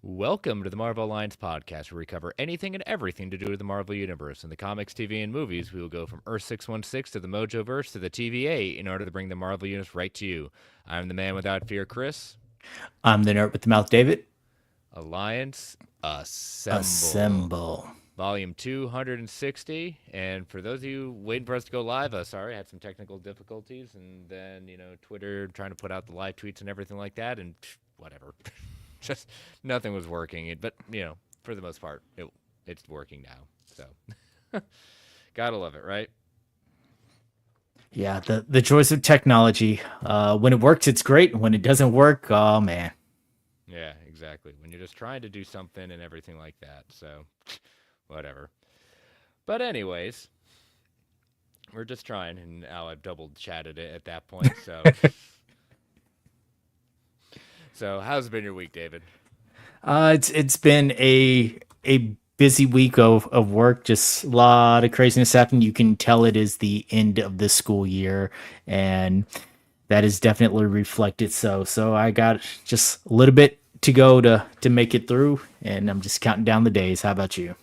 Welcome to the Marvel Alliance podcast, where we cover anything and everything to do with the Marvel Universe. In the comics, TV, and movies, we will go from Earth 616 to the Mojoverse to the TVA in order to bring the Marvel Universe right to you. I'm the man without fear, Chris. I'm the nerd with the mouth, David. Alliance Assemble. Assemble. Volume 260. And for those of you waiting for us to go live, sorry, I had some technical difficulties. And then, Twitter trying to put out the live tweets and everything like that. And whatever. Just nothing was working. But, for the most part, it's working now. So, gotta love it, right? Yeah, the joys of technology. When it works, it's great. When it doesn't work, oh man. Yeah, exactly. When you're just trying to do something and everything like that. So, whatever. But anyways, we're just trying, and now I've double chatted it at that point. So, so how's it been your week, David? It's been a busy week of work. Just a lot of craziness happening. You can tell it is the end of the school year, and that is definitely reflected. So I got just a little bit to go to make it through, and I'm just counting down the days. How about you?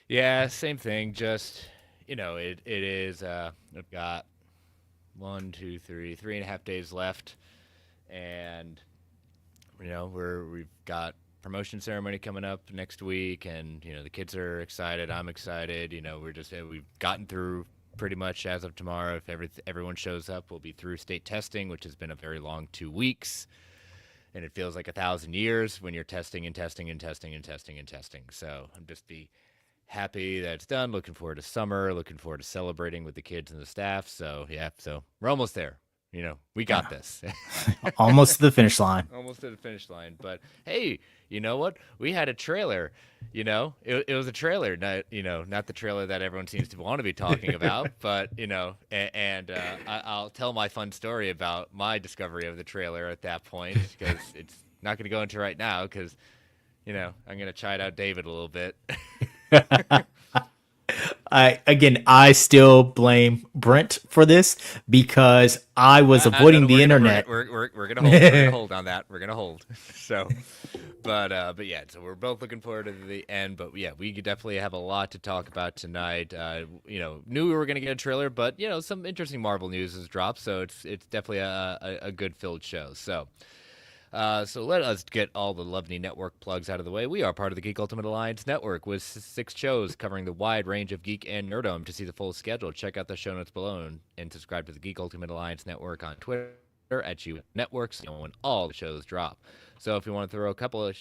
Yeah, same thing. Just it is. I've got 3.5 days left, and we've got promotion ceremony coming up next week, and the kids are excited. I'm excited. We've gotten through pretty much as of tomorrow. If everyone shows up, we'll be through state testing, which has been a very long 2 weeks, and it feels like 1,000 years when you're testing and testing and testing and testing and testing. So I'm just happy that it's done. Looking forward to summer. Looking forward to celebrating with the kids and the staff. So yeah, so we're almost there. We got this. Almost to the finish line. Almost to the finish line. But hey, you know what? We had a trailer. It was a trailer, not the trailer that everyone seems to want to be talking about. But I'll tell my fun story about my discovery of the trailer at that point, because it's not going to go into right now, because I'm going to chide out David a little bit. I still blame Brent for this because I was avoiding the internet. We're gonna hold. We're gonna hold on that. We're gonna hold. So, but yeah. So we're both looking forward to the end. But yeah, we definitely have a lot to talk about tonight. Knew we were gonna get a trailer, but some interesting Marvel news has dropped. So it's definitely a good filled show. So let us get all the Lovely Network plugs out of the way. We are part of the Geek Ultimate Alliance Network with 6 shows covering the wide range of geek and nerdom. To see the full schedule, check out the show notes below and subscribe to the Geek Ultimate Alliance Network on Twitter at U Networks when all the shows drop. So if you want to throw a couple of,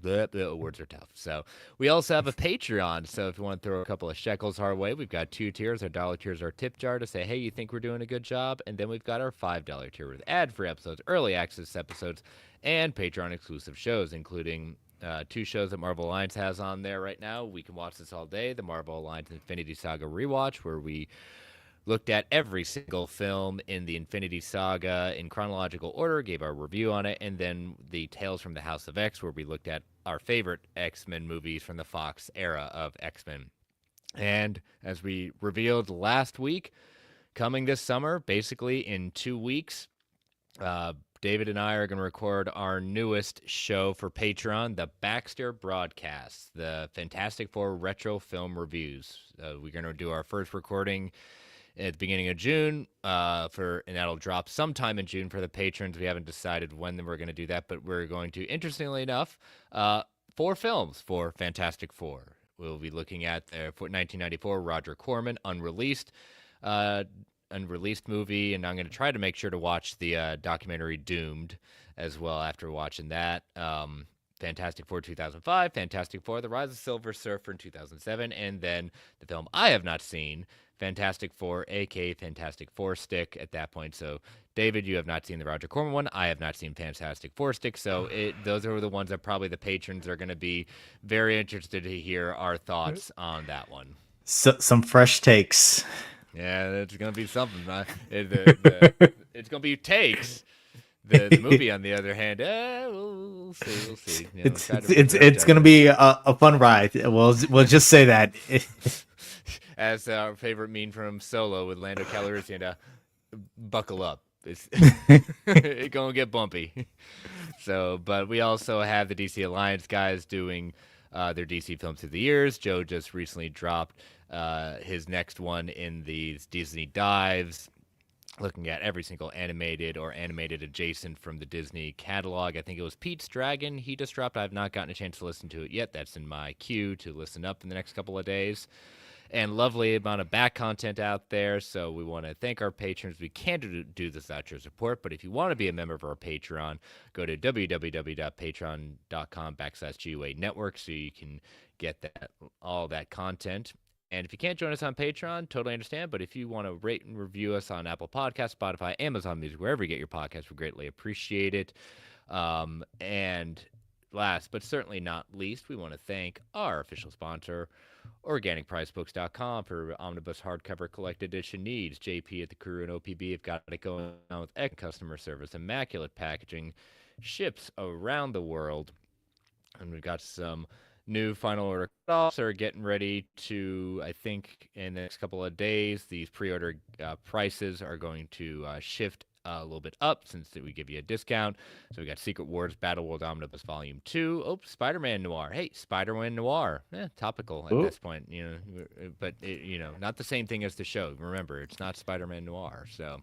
the words are tough. So we also have a Patreon. So if you want to throw a couple of shekels our way, we've got 2 tiers. Our dollar tier is our tip jar to say, hey, you think we're doing a good job? And then we've got our $5 tier with ad-free episodes, early access episodes, and Patreon exclusive shows, including 2 shows that Marvel Alliance has on there right now. We can watch this all day. The Marvel Alliance Infinity Saga rewatch, where we looked at every single film in the Infinity Saga in chronological order, gave our review on it, and then the Tales from the House of X, where we looked at our favorite X-Men movies from the Fox era of X-Men. And as we revealed last week, coming this summer, basically in 2 weeks, David and I are going to record our newest show for Patreon, the Baxter Broadcast, the Fantastic Four retro film reviews. We're going to do our first recording at the beginning of June, and that'll drop sometime in June for the patrons. We haven't decided when we're going to do that, but we're going to, interestingly enough, 4 films for Fantastic Four. We'll be looking at the 1994 Roger Corman unreleased movie, and I'm going to try to make sure to watch the documentary Doomed as well after watching that. Fantastic Four 2005, Fantastic Four: The Rise of Silver Surfer in 2007, and then the film I have not seen, Fantastic Four, aka Fantastic Four Stick at that point. So, David, you have not seen the Roger Corman one. I have not seen Fantastic Four Stick. So, those are the ones that probably the patrons are going to be very interested to hear our thoughts on that one. So, some fresh takes. Yeah, it's going to be something. It's going to be takes. The movie, on the other hand, we'll see. It's going to be a fun ride. We'll just say that. As our favorite meme from Solo with Lando Calrissian, buckle up. It's going to get bumpy. So, but we also have the DC Alliance guys doing their DC films through the years. Joe just recently dropped his next one in these Disney Dives, looking at every single animated or animated adjacent from the Disney catalog. I think it was Pete's Dragon he just dropped. I've not gotten a chance to listen to it yet. That's in my queue to listen up in the next couple of days. And lovely amount of back content out there. So we want to thank our patrons. We can't do this without your support, but if you want to be a member of our Patreon, go to www.patreon.com/GUA network so you can get all that content. And if you can't join us on Patreon, totally understand. But if you want to rate and review us on Apple Podcasts, Spotify, Amazon Music, wherever you get your podcasts, we greatly appreciate it. And last but certainly not least, we want to thank our official sponsor, OrganicPriceBooks.com, for omnibus hardcover collected edition needs. JP at the Crew and OPB have got it going on with excellent customer service, immaculate packaging, ships around the world, and we've got some new final order cutoffs are getting ready to, I think, in the next couple of days. These pre-order prices are going to shift a little bit up since we give you a discount. So we got Secret Wars Battle World Omnibus Volume 2. Oh, Spider-Man Noir. Hey, Spider-Man Noir. Topical at this point, but not the same thing as the show. Remember, it's not Spider-Man Noir. So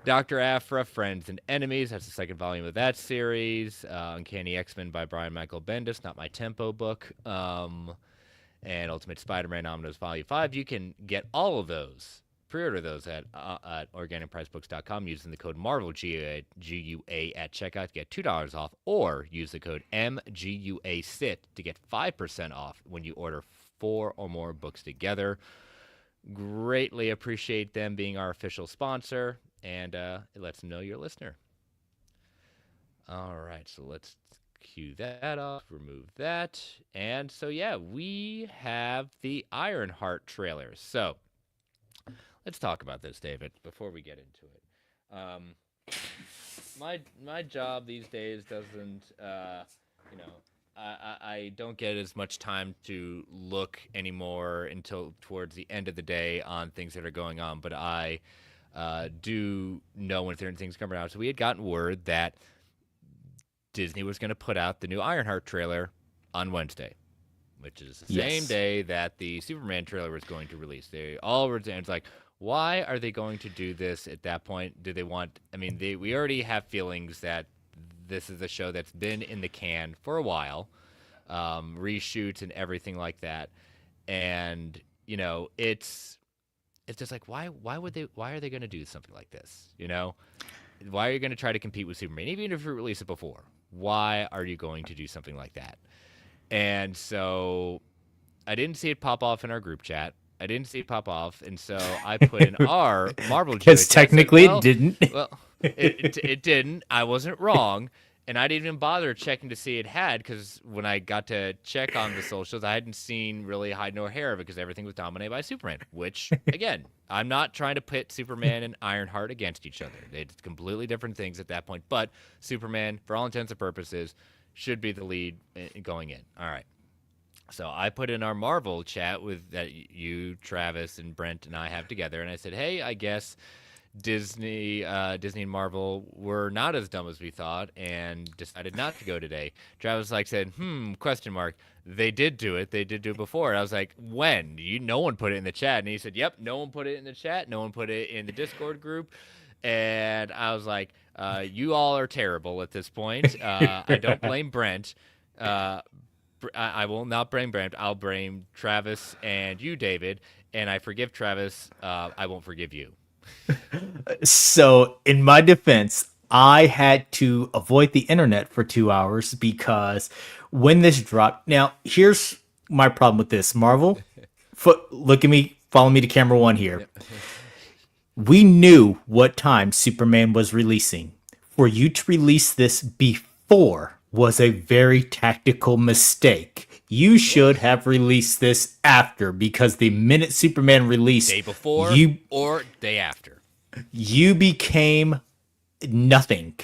Dr. Aphra, Friends and Enemies. That's the second volume of that series. Uncanny X-Men by Brian Michael Bendis, not my tempo book. And Ultimate Spider-Man Omnibus Volume 5. You can get all of those. Pre-order those at OrganicPriceBooks.com using the code Marvel GUA at checkout to get $2 off, or use the code MGUASIT to get 5% off when you order 4 or more books together. Greatly appreciate them being our official sponsor, and it lets them know you're a listener. All right, so let's cue that off, remove that, and so yeah, we have the Ironheart trailer. So let's talk about this, David, before we get into it. My job these days doesn't, I don't get as much time to look anymore until towards the end of the day on things that are going on, but I do know when certain things coming out. So we had gotten word that Disney was going to put out the new Ironheart trailer on Wednesday, which is the same day that the Superman trailer was going to release. They all were, and it's like, why are they going to do this at that point? Do they want, we already have feelings that this is a show that's been in the can for a while, reshoots and everything like that. And, it's just like, why are they going to do something like this? Why are you going to try to compete with Superman? Even if you release it before, why are you going to do something like that? And so I didn't see it pop off in our group chat. And so I put in our Marvel because technically it didn't. Well, it didn't. I wasn't wrong, and I didn't even bother checking to see it had, because when I got to check on the socials, I hadn't seen really hide nor hair of it because everything was dominated by Superman. Which, again, I'm not trying to pit Superman and Ironheart against each other. It's completely different things at that point. But Superman, for all intents and purposes, should be the lead going in. All right. So I put in our Marvel chat with that you, Travis, and Brent and I have together, and I said, hey, I guess Disney and Marvel were not as dumb as we thought and decided not to go today. Travis said, question mark. They did do it. They did do it before. And I was like, when? No one put it in the chat. And he said, yep, no one put it in the chat. No one put it in the Discord group. And I was like, you all are terrible at this point. I don't blame Brent. I will not blame Brent. I'll blame Travis and you, David. And I forgive Travis. I won't forgive you. So, in my defense, I had to avoid the internet for 2 hours because when this dropped. Now, here's my problem with this. Marvel, look at me. Follow me to camera 1 here. We knew what time Superman was releasing. For you to release this before was a very tactical mistake. You should have released this after, because the minute Superman released, day before or day after, you became nothing.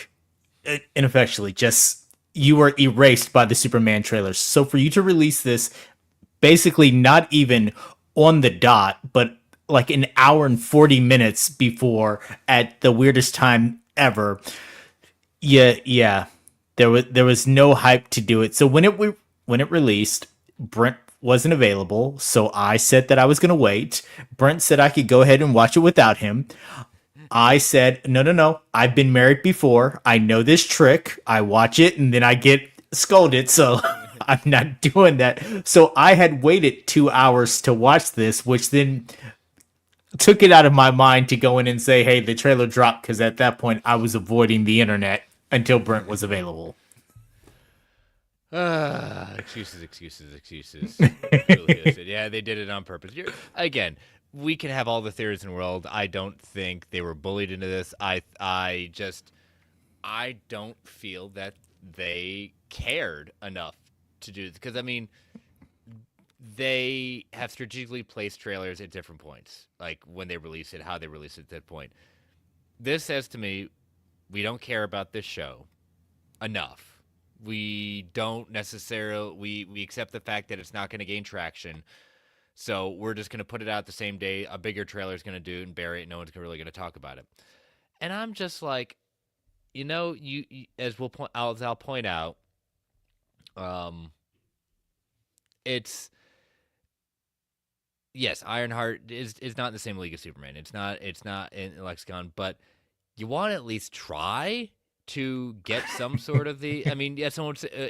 Ineffectually, just you were erased by the Superman trailers. So for you to release this basically not even on the dot, but like an hour and 40 minutes before, at the weirdest time ever. Yeah. there was no hype to do it. So when it released, Brent wasn't available, so I said that I was going to wait. Brent said I could go ahead and watch it without him. I said, no, no, no. I've been married before. I know this trick. I watch it and then I get scolded. So I'm not doing that. So I had waited 2 hours to watch this, which then took it out of my mind to go in and say, hey, the trailer dropped. Because at that point, I was avoiding the internet until Brent was available. Excuses, excuses, excuses. It truly is. Yeah, they did it on purpose. Again, we can have all the theories in the world. I don't think they were bullied into this. I don't feel that they cared enough to do this. Because, I mean, they have strategically placed trailers at different points, like when they release it, how they release it at that point. This says to me, we don't care about this show enough. We don't necessarily we accept the fact that it's not going to gain traction. So we're just going to put it out the same day a bigger trailer is going to do and bury it. No one's really going to talk about it. And I'm just like, as I'll point out, um, it's yes, Ironheart is not in the same league as Superman. It's not in Lexicon, but you want to at least try to get some sort of the. I mean, yeah,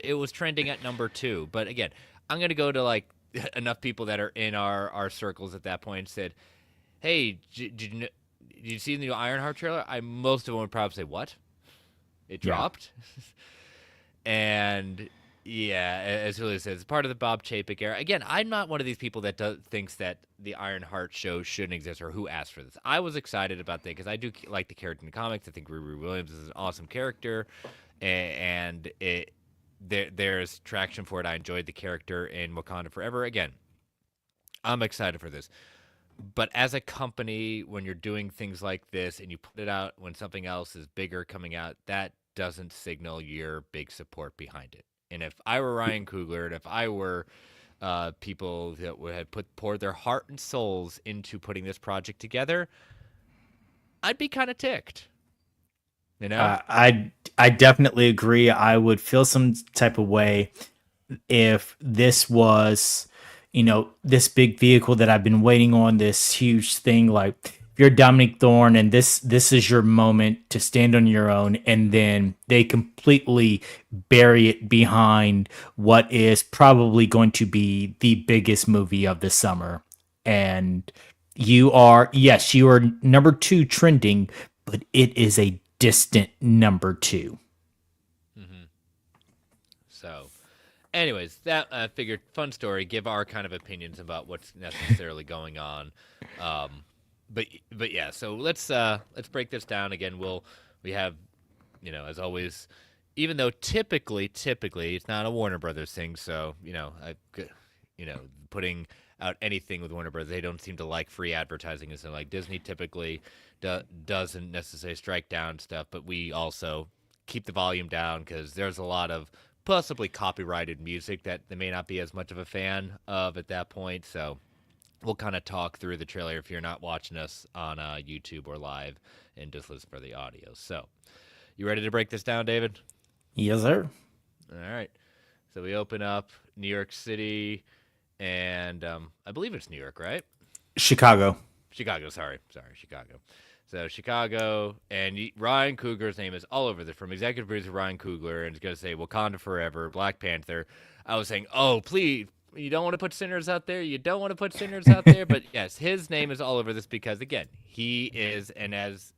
it was trending at number 2, but again, I'm gonna go to like enough people that are in our circles at that point and said, "Hey, did you see the new Ironheart trailer?" Most of them would probably say, "What? It Yeah. dropped?" And yeah, as Julia says, it's part of the Bob Chapek era. Again, I'm not one of these people that thinks that the Ironheart show shouldn't exist or who asked for this. I was excited about that because I do like the character in the comics. I think Riri Williams is an awesome character, and there's traction for it. I enjoyed the character in Wakanda Forever. Again, I'm excited for this. But as a company, when you're doing things like this and you put it out when something else is bigger coming out, that doesn't signal your big support behind it. And if I were Ryan Coogler, and if I were people that had poured their heart and souls into putting this project together, I'd be kind of ticked. You know? I definitely agree. I would feel some type of way if this was, this big vehicle that I've been waiting on, this huge thing. Like if you're Dominic Thorne and this is your moment to stand on your own, and then they completely bury it behind what is probably going to be the biggest movie of the summer. And you are number 2 trending, but it is a distant number 2. Mm-hmm. So, anyways, that I figured fun story. Give our kind of opinions about what's necessarily going on. Um, but yeah, so let's break this down again. We have, as always, even though typically it's not a Warner Brothers thing, so putting out anything with Warner Brothers, they don't seem to like free advertising, and so like Disney typically doesn't necessarily strike down stuff, but we also keep the volume down because there's a lot of possibly copyrighted music that they may not be as much of a fan of at that point. So we'll kind of talk through the trailer if you're not watching us on YouTube or live and just listen for the audio. So, you ready to break this down, David? Yes, sir. All right. So we open up New York City, and I believe it's New York, right? Chicago. Chicago. Sorry, Chicago. So Chicago, and Ryan Coogler's name is all over this. From executive producer Ryan Coogler, and it's going to say Wakanda Forever, Black Panther. I was saying, oh please, you don't want to put sinners out there. You don't want to put sinners out there. But yes, his name is all over this because again, he is, and as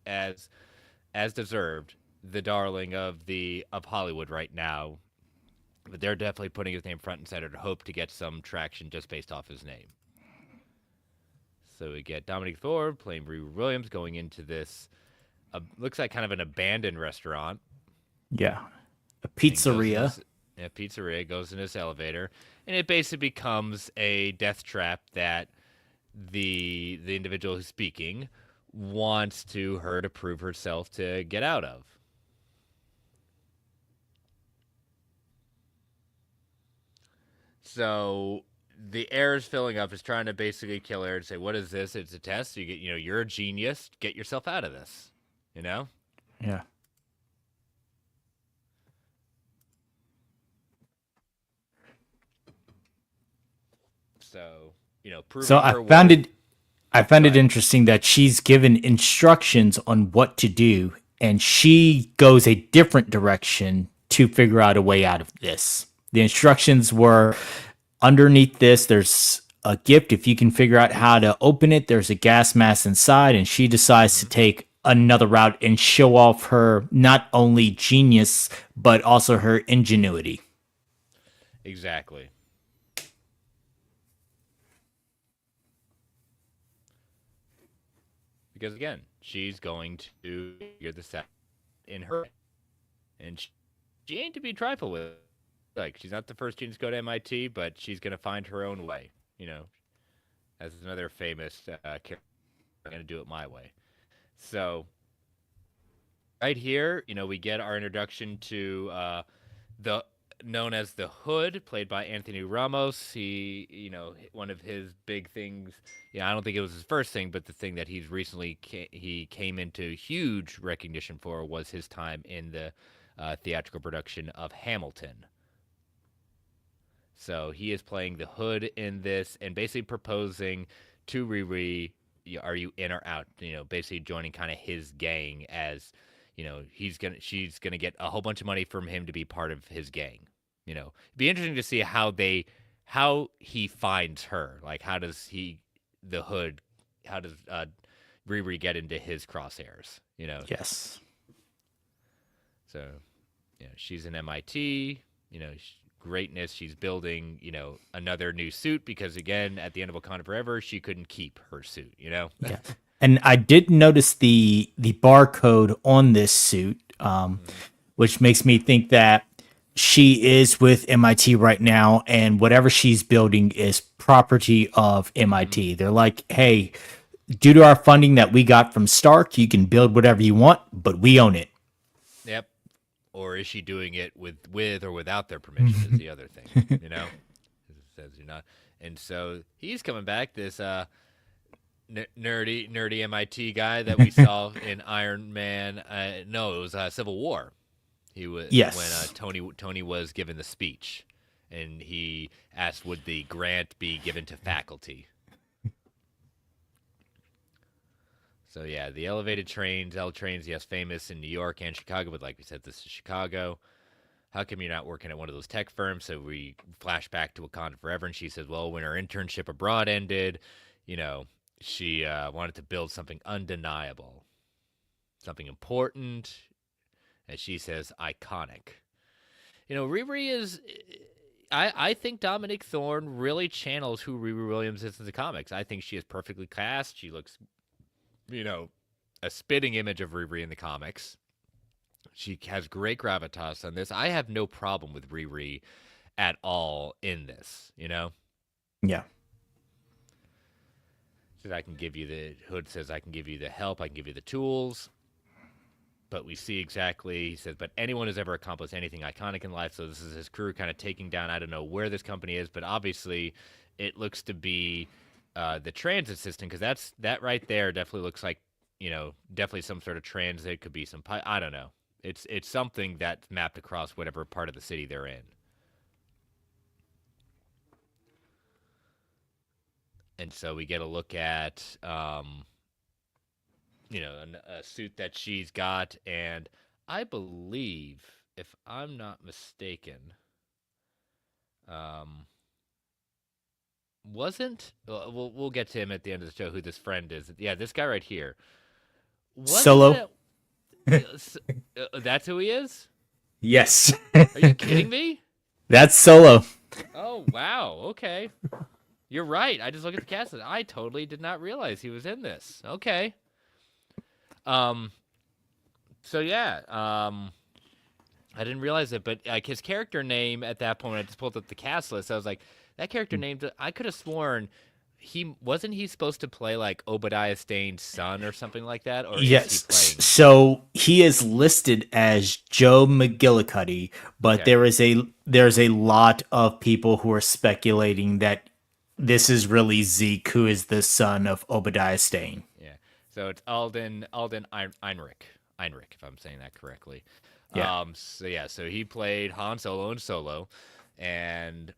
deserved, the darling of Hollywood right now. But they're definitely putting his name front and center to hope to get some traction just based off his name. So we get Dominic Thorne playing Riri Williams going into this, looks like kind of an abandoned restaurant. Yeah. A And goes in pizzeria. this, yeah, pizzeria, goes in this elevator. And it basically becomes a death trap that the individual who's speaking wants her to prove herself to get out of. So the air is filling up. Is trying to basically kill her and say, "What is this? It's a test. You're a genius. Get yourself out of this." You know. Yeah. So, So proving her worth. I found Go it ahead. interesting that she's given instructions on what to do, and she goes a different direction to figure out a way out of this. The instructions were underneath this, there's a gift. If you can figure out how to open it, there's a gas mask inside, and she decides to Hmm. take another route and show off her not only genius, but also her ingenuity. Exactly. Because again, she's going to figure this out in her, and she ain't to be trifled with. Like, she's not the first student to go to MIT, but she's gonna find her own way. As another famous character, I'm gonna do it my way. So right here, we get our introduction to the known as the Hood, played by Anthony Ramos. He, one of his big things. I don't think it was his first thing, but the thing that he's recently he came into huge recognition for was his time in the theatrical production of Hamilton. So he is playing the Hood in this, and basically proposing to Riri, are you in or out? Basically joining kind of his gang as, she's gonna get a whole bunch of money from him to be part of his gang. It'd be interesting to see how he finds her. Like, how does the Hood, how does Riri get into his crosshairs? Yes. So she's in MIT. Greatness. She's building, another new suit because, again, at the end of Wakanda Forever, she couldn't keep her suit. Yeah. And I did notice the barcode on this suit, Mhm. which makes me think that she is with MIT right now, and whatever she's building is property of Mhm. MIT. They're like, hey, due to our funding that we got from Stark, you can build whatever you want, but we own it. Yep. Or is she doing it with or without their permission? Is the other thing. It says you're not. And so he's coming back. This nerdy MIT guy that we saw in Iron Man. No, it was Civil War. He was when Yes. Tony was given the speech, and he asked, would the grant be given to faculty? So yeah, the elevated trains, L trains, yes, famous in New York and Chicago, but like we said, this is Chicago. How come you're not working at one of those tech firms? So we flash back to Wakanda Forever, and she says, well, when her internship abroad ended, you know, she wanted to build something undeniable, something important, as she says, iconic. Riri is. I think Dominic Thorne really channels who Riri Williams is in the comics. I think she is perfectly cast. She looks, you know, a spitting image of Riri in the comics. She has great gravitas on this. I have no problem with Riri at all in this. Yeah. Says I can give you the Hood says I can give you the help, I can give you the tools. But we see exactly, he says, but anyone who's ever accomplished anything iconic in life. So this is his crew kind of taking down, I don't know where this company is, but obviously it looks to be the transit system, because that right there definitely looks like, definitely some sort of transit. Could be some, I don't know. It's something that's mapped across whatever part of the city they're in. And so we get a look at, a suit that she's got, and I believe, if I'm not mistaken, um, wasn't we'll get to him at the end of the show who this friend is. Yeah, this guy right here. Wasn't Solo. it? That's who he is. Yes. Are you kidding me? That's Solo. Oh wow. Okay, you're right. I just look at the cast. I totally did not realize he was in this. Okay. Um. So yeah. I didn't realize it, but like his character name at that point, when I just pulled up the cast list, I was like, that character name. I could have sworn he supposed to play like Obadiah Stane's son or something like that, or is he Yes. playing? So he is listed as Joe McGillicuddy, but Okay, there's a lot of people who are speculating that this is really Zeke, who is the son of Obadiah Stane. yeah. So it's Alden Einrich, if I'm saying that correctly. Yeah. So yeah, so he played Han Solo in Solo, and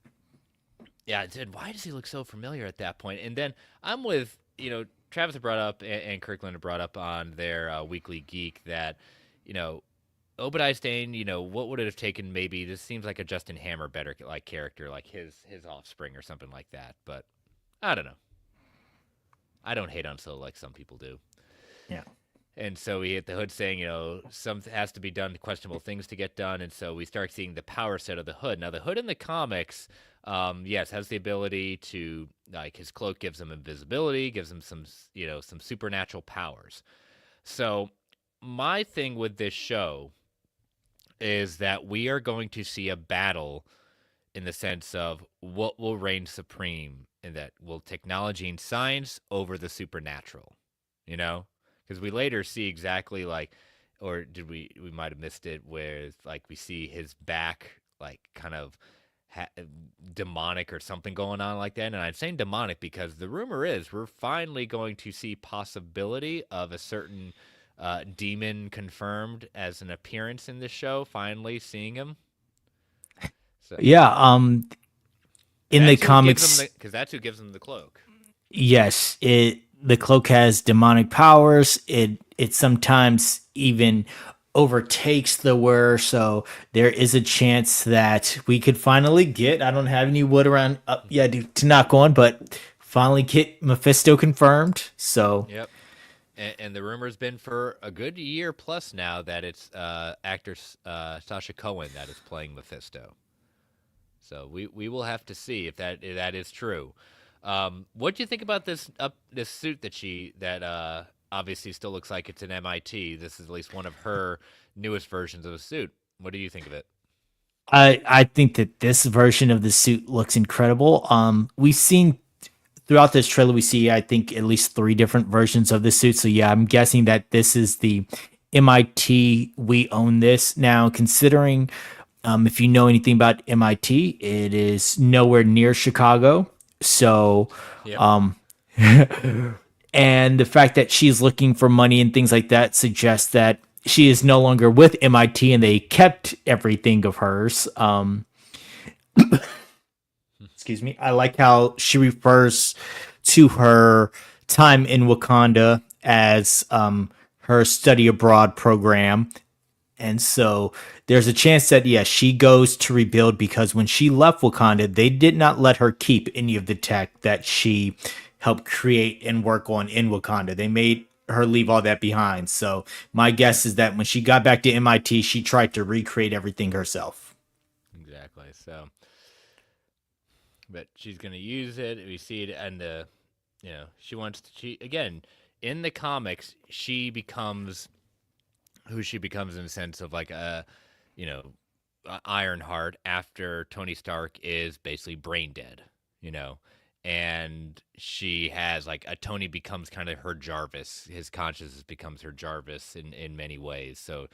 yeah, I did. Why does he look so familiar at that point? And then I'm with, Travis had brought up and Kirkland had brought up on their Weekly Geek that, you know, Obadiah Stane, what would it have taken? Maybe this seems like a Justin Hammer better like character, like his offspring or something like that. But I don't know. I don't hate on Solo like some people do. Yeah. And so we hit the Hood saying, some has to be done, questionable things to get done. And so we start seeing the power set of the Hood. Now, the Hood in the comics, yes, has the ability to, like, his cloak gives him invisibility, gives him some supernatural powers. So my thing with this show is that we are going to see a battle in the sense of what will reign supreme in that will technology and science over the supernatural, you know? Because we later see exactly like, or did we might have missed it where like we see his back like kind of demonic or something going on like that. And I'm saying demonic because the rumor is we're finally going to see possibility of a certain demon confirmed as an appearance in this show. Finally seeing him. So Yeah. In the that's who gives him comics, the because that's who gives him the cloak. yes, the cloak has demonic powers. It sometimes even overtakes the wearer, so there is a chance that we could finally get. I don't have any wood around up yet to knock on, but finally get Mephisto confirmed. So Yep. And the rumor's been for a good year plus now that it's actor Sasha Cohen that is playing Mephisto. So we will have to see if that is true. What do you think about this suit that obviously still looks like it's an MIT? This is at least one of her newest versions of a suit. What do you think of it? I think that this version of the suit looks incredible. We've seen throughout this trailer, we see I think at least three different versions of the suit. So yeah, I'm guessing that this is the MIT. We own this now. Considering if you know anything about MIT, it is nowhere near Chicago. So Yep. um, and the fact that she's looking for money and things like that suggests that she is no longer with MIT and they kept everything of hers. Excuse me. I like how she refers to her time in Wakanda as her study abroad program. And so there's a chance that, yes, she goes to rebuild because when she left Wakanda, they did not let her keep any of the tech that she helped create and work on in Wakanda. They made her leave all that behind. So my guess is that when she got back to MIT, she tried to recreate everything herself. Exactly. So, but she's gonna use it. We see it, and she wants to. She again in the comics, she becomes who she becomes in the sense of like you know, Ironheart after Tony Stark is basically brain dead, you know, and she has like a Tony becomes kind of her Jarvis. His consciousness becomes her Jarvis in many ways. So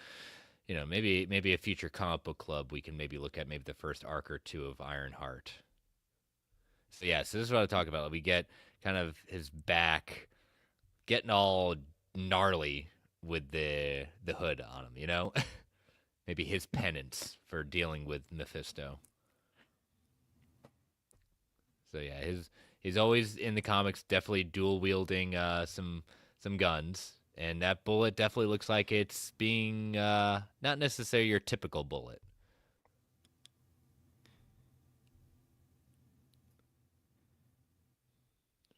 maybe a future comic book club we can maybe look at maybe the first arc or two of Ironheart. So yeah, so this is what I talk about. We get kind of his back getting all gnarly with the hood on him, you know? Maybe his penance for dealing with Mephisto. So yeah, he's always in the comics definitely dual wielding some guns, and that bullet definitely looks like it's being not necessarily your typical bullet.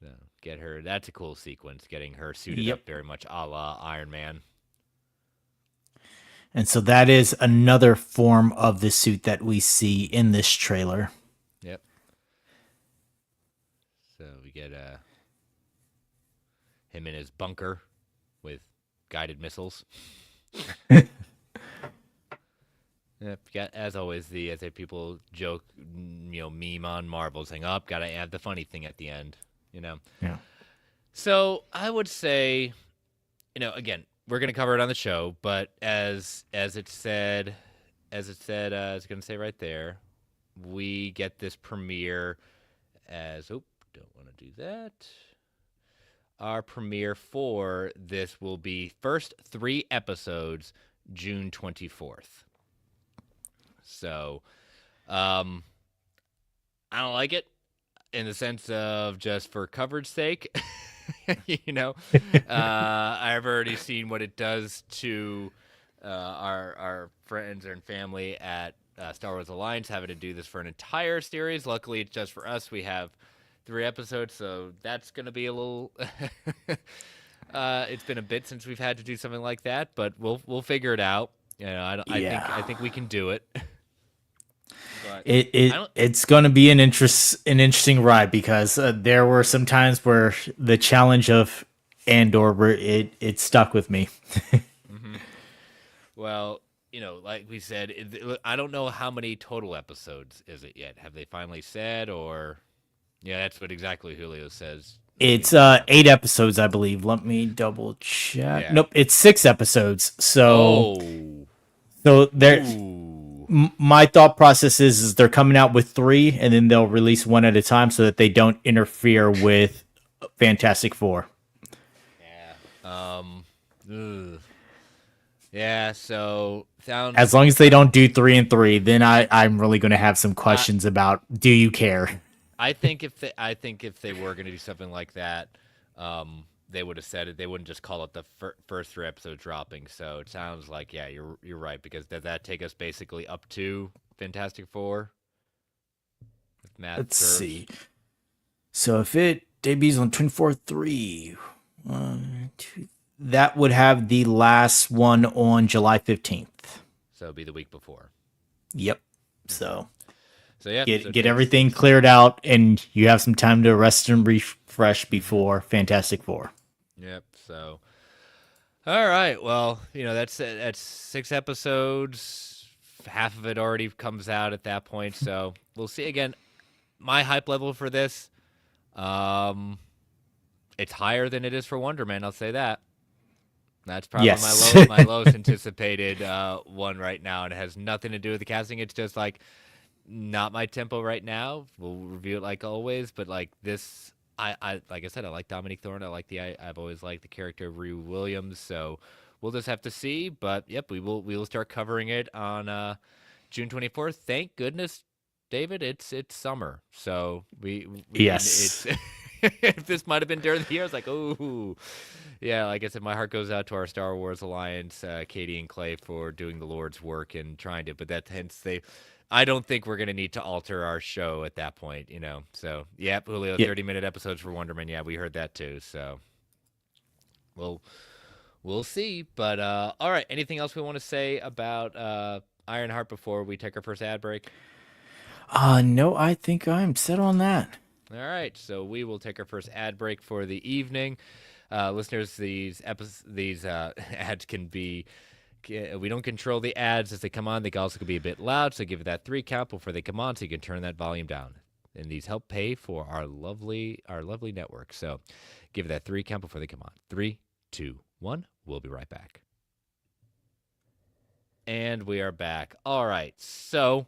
So get her. That's a cool sequence. Getting her suited Yep. up very much a la Iron Man. And so that is another form of the suit that we see in this trailer. Yep. So we get him in his bunker with guided missiles. Yep. Got, as always, as a people joke, meme on Marvel saying, "Oh, gotta add the funny thing at the end." You know. Yeah. So I would say, again, we're gonna cover it on the show, but as it said, it's gonna say right there, we get this premiere as. Oh, don't want to do that. Our premiere for this will be first 3 episodes, June 24th. So, I don't like it. in the sense of just for coverage sake. you know, I've already seen what it does to our friends and family at Star Wars Alliance having to do this for an entire series. Luckily, it's just for us. We have 3 episodes, so that's gonna be a little. It's been a bit since we've had to do something like that, but we'll figure it out. You know, I Yeah. think we can do it. But It I it don't. it's going to be an interesting ride because there were some times where the challenge of Andor where it stuck with me. Mhm. Well, like we said, I don't know how many total episodes is it yet. Have they finally said, or yeah, that's what exactly Julio says. It's 8 episodes, I believe. Let me double check. Yeah. Nope, it's 6 episodes. Oh. So there Ooh. my thought process is they're coming out with 3 and then they'll release one at a time so that they don't interfere with Fantastic Four. Yeah. Ugh. Yeah. So As sounds. long as they don't do 3 and 3, then I'm really going to have some I questions about do you care? I think if they were going to do something like that, they would have said it. They wouldn't just call it the first 3 episodes dropping. So it sounds like yeah, you're right because does that take us basically up to Fantastic Four? If math Let's serves. see. So if it debuts on 24/3, that would have the last one on July 15th. So it'd be the week before. Yep. Okay. So So yeah, so get take everything 6. cleared out and you have some time to rest and refresh before Fantastic Four. Yep. So all right. Well, that's 6 episodes. Half of it already comes out at that point. So we'll see. Again, my hype level for this, um, it's higher than it is for Wonder Man. I'll say that. That's probably Yes. my lowest anticipated one right now, and it has nothing to do with the casting. It's just like not my tempo right now. We'll review it like always, but like this, I like I said, I like Dominique Thorne. I've always liked the character of Riri Williams. So we'll just have to see. But yep, we will start covering it on June 24th. Thank goodness, David. It's summer, so we can. Yes. It's if this might have been during the year, I was like, oh, yeah. Like I said, my heart goes out to our Star Wars Alliance, Katie and Clay, for doing the Lord's work and trying to. But that hence they I don't think we're gonna need to alter our show at that point. So yeah, Julio, Yeah. 30-minute episodes for Wonder Man. Yeah, we heard that too. So we'll we'll see. But all right. Anything else we want to say about Ironheart before we take our first ad break? No, I think I'm set on that. All right. So we will take our first ad break for the evening. Listeners, these ads can be. We don't control the ads as they come on. They can also be a bit loud, so give it that 3 count before they come on, so you can turn that volume down. And these help pay for our lovely network. So give it that 3 count before they come on. 3, 2, 1. We'll be right back. And we are back. All right. So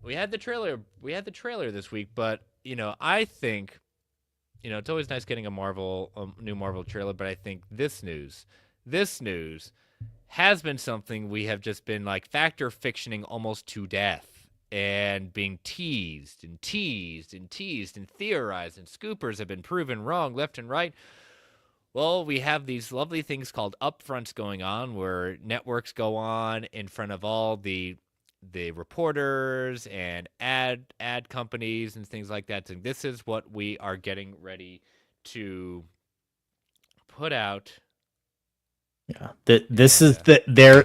we had the trailer. We had the trailer this week, but I think it's always nice getting a new Marvel trailer, but I think this news has been something we have just been like factor fictioning almost to death and being teased and teased and teased and theorized, and scoopers have been proven wrong left and right. Well, we have these lovely things called upfronts going on where networks go on in front of all the reporters and ad companies and things like that. So this is what we are getting ready to put out. Yeah. This And is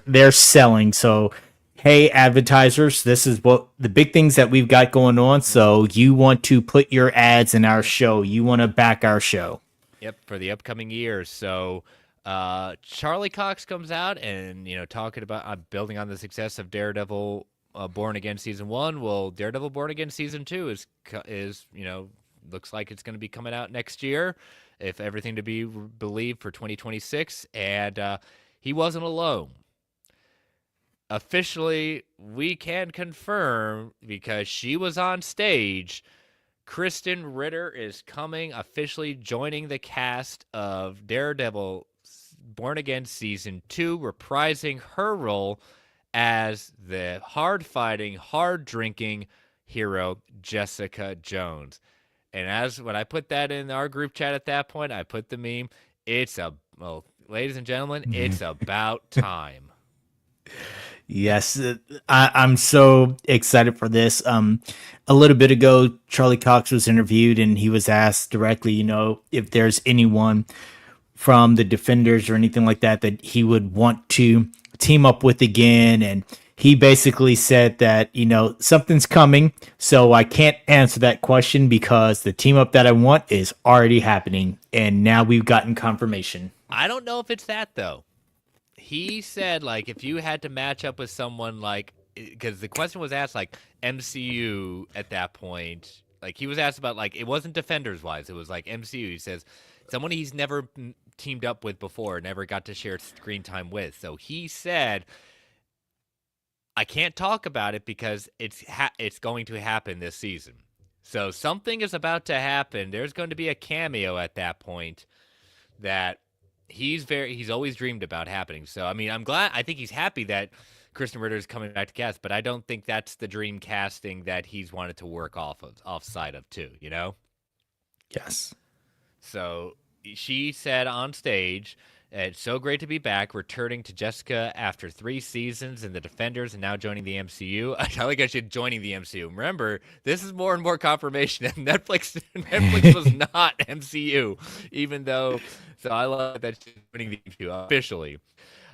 they're selling. So, hey advertisers, this is what the big things that we've got going on. So, you want to put your ads in our show. You want to back our show. yep, for the upcoming years. So Charlie Cox comes out and talking about building on the success of Daredevil Born Again season 1. Well, Daredevil Born Again season 2 is looks like it's going to be coming out next year, if everything to be believed, for 2026. And he wasn't alone. Officially, we can confirm because she was on stage. Krysten Ritter is coming, officially joining the cast of Daredevil Born Again season 2, reprising her role as the hard-fighting, hard-drinking hero Jessica Jones. And as when I put that in our group chat at that point, I put the meme. Well, ladies and gentlemen, it's about time. Yes, I'm so excited for this. A little bit ago, Charlie Cox was interviewed, and he was asked directly, if there's anyone from the Defenders or anything like that that he would want to team up with again. And he basically said that, something's coming. So I can't answer that question because the team up that I want is already happening. And now we've gotten confirmation. I don't know if it's that though. He said like if you had to match up with someone like because the question was asked like MCU at that point. Like he was asked about like it wasn't Defenders wise. It was like MCU. He says someone he's never teamed up with before, never got to share screen time with. So he said I can't talk about it because it's going to happen this season. So something is about to happen. There's going to be a cameo at that point that he's always dreamed about happening. So I mean, I think he's happy that Krysten Ritter is coming back to cast, but I don't think that's the dream casting that he's wanted to work off side of too, you know? Yes. So she said on stage, it's so great to be back, returning to Jessica after 3 seasons in The Defenders and now joining the MCU. I like I should joining the MCU. Remember, this is more and more confirmation that Netflix was not MCU, even though. So I love that she's joining the MCU officially.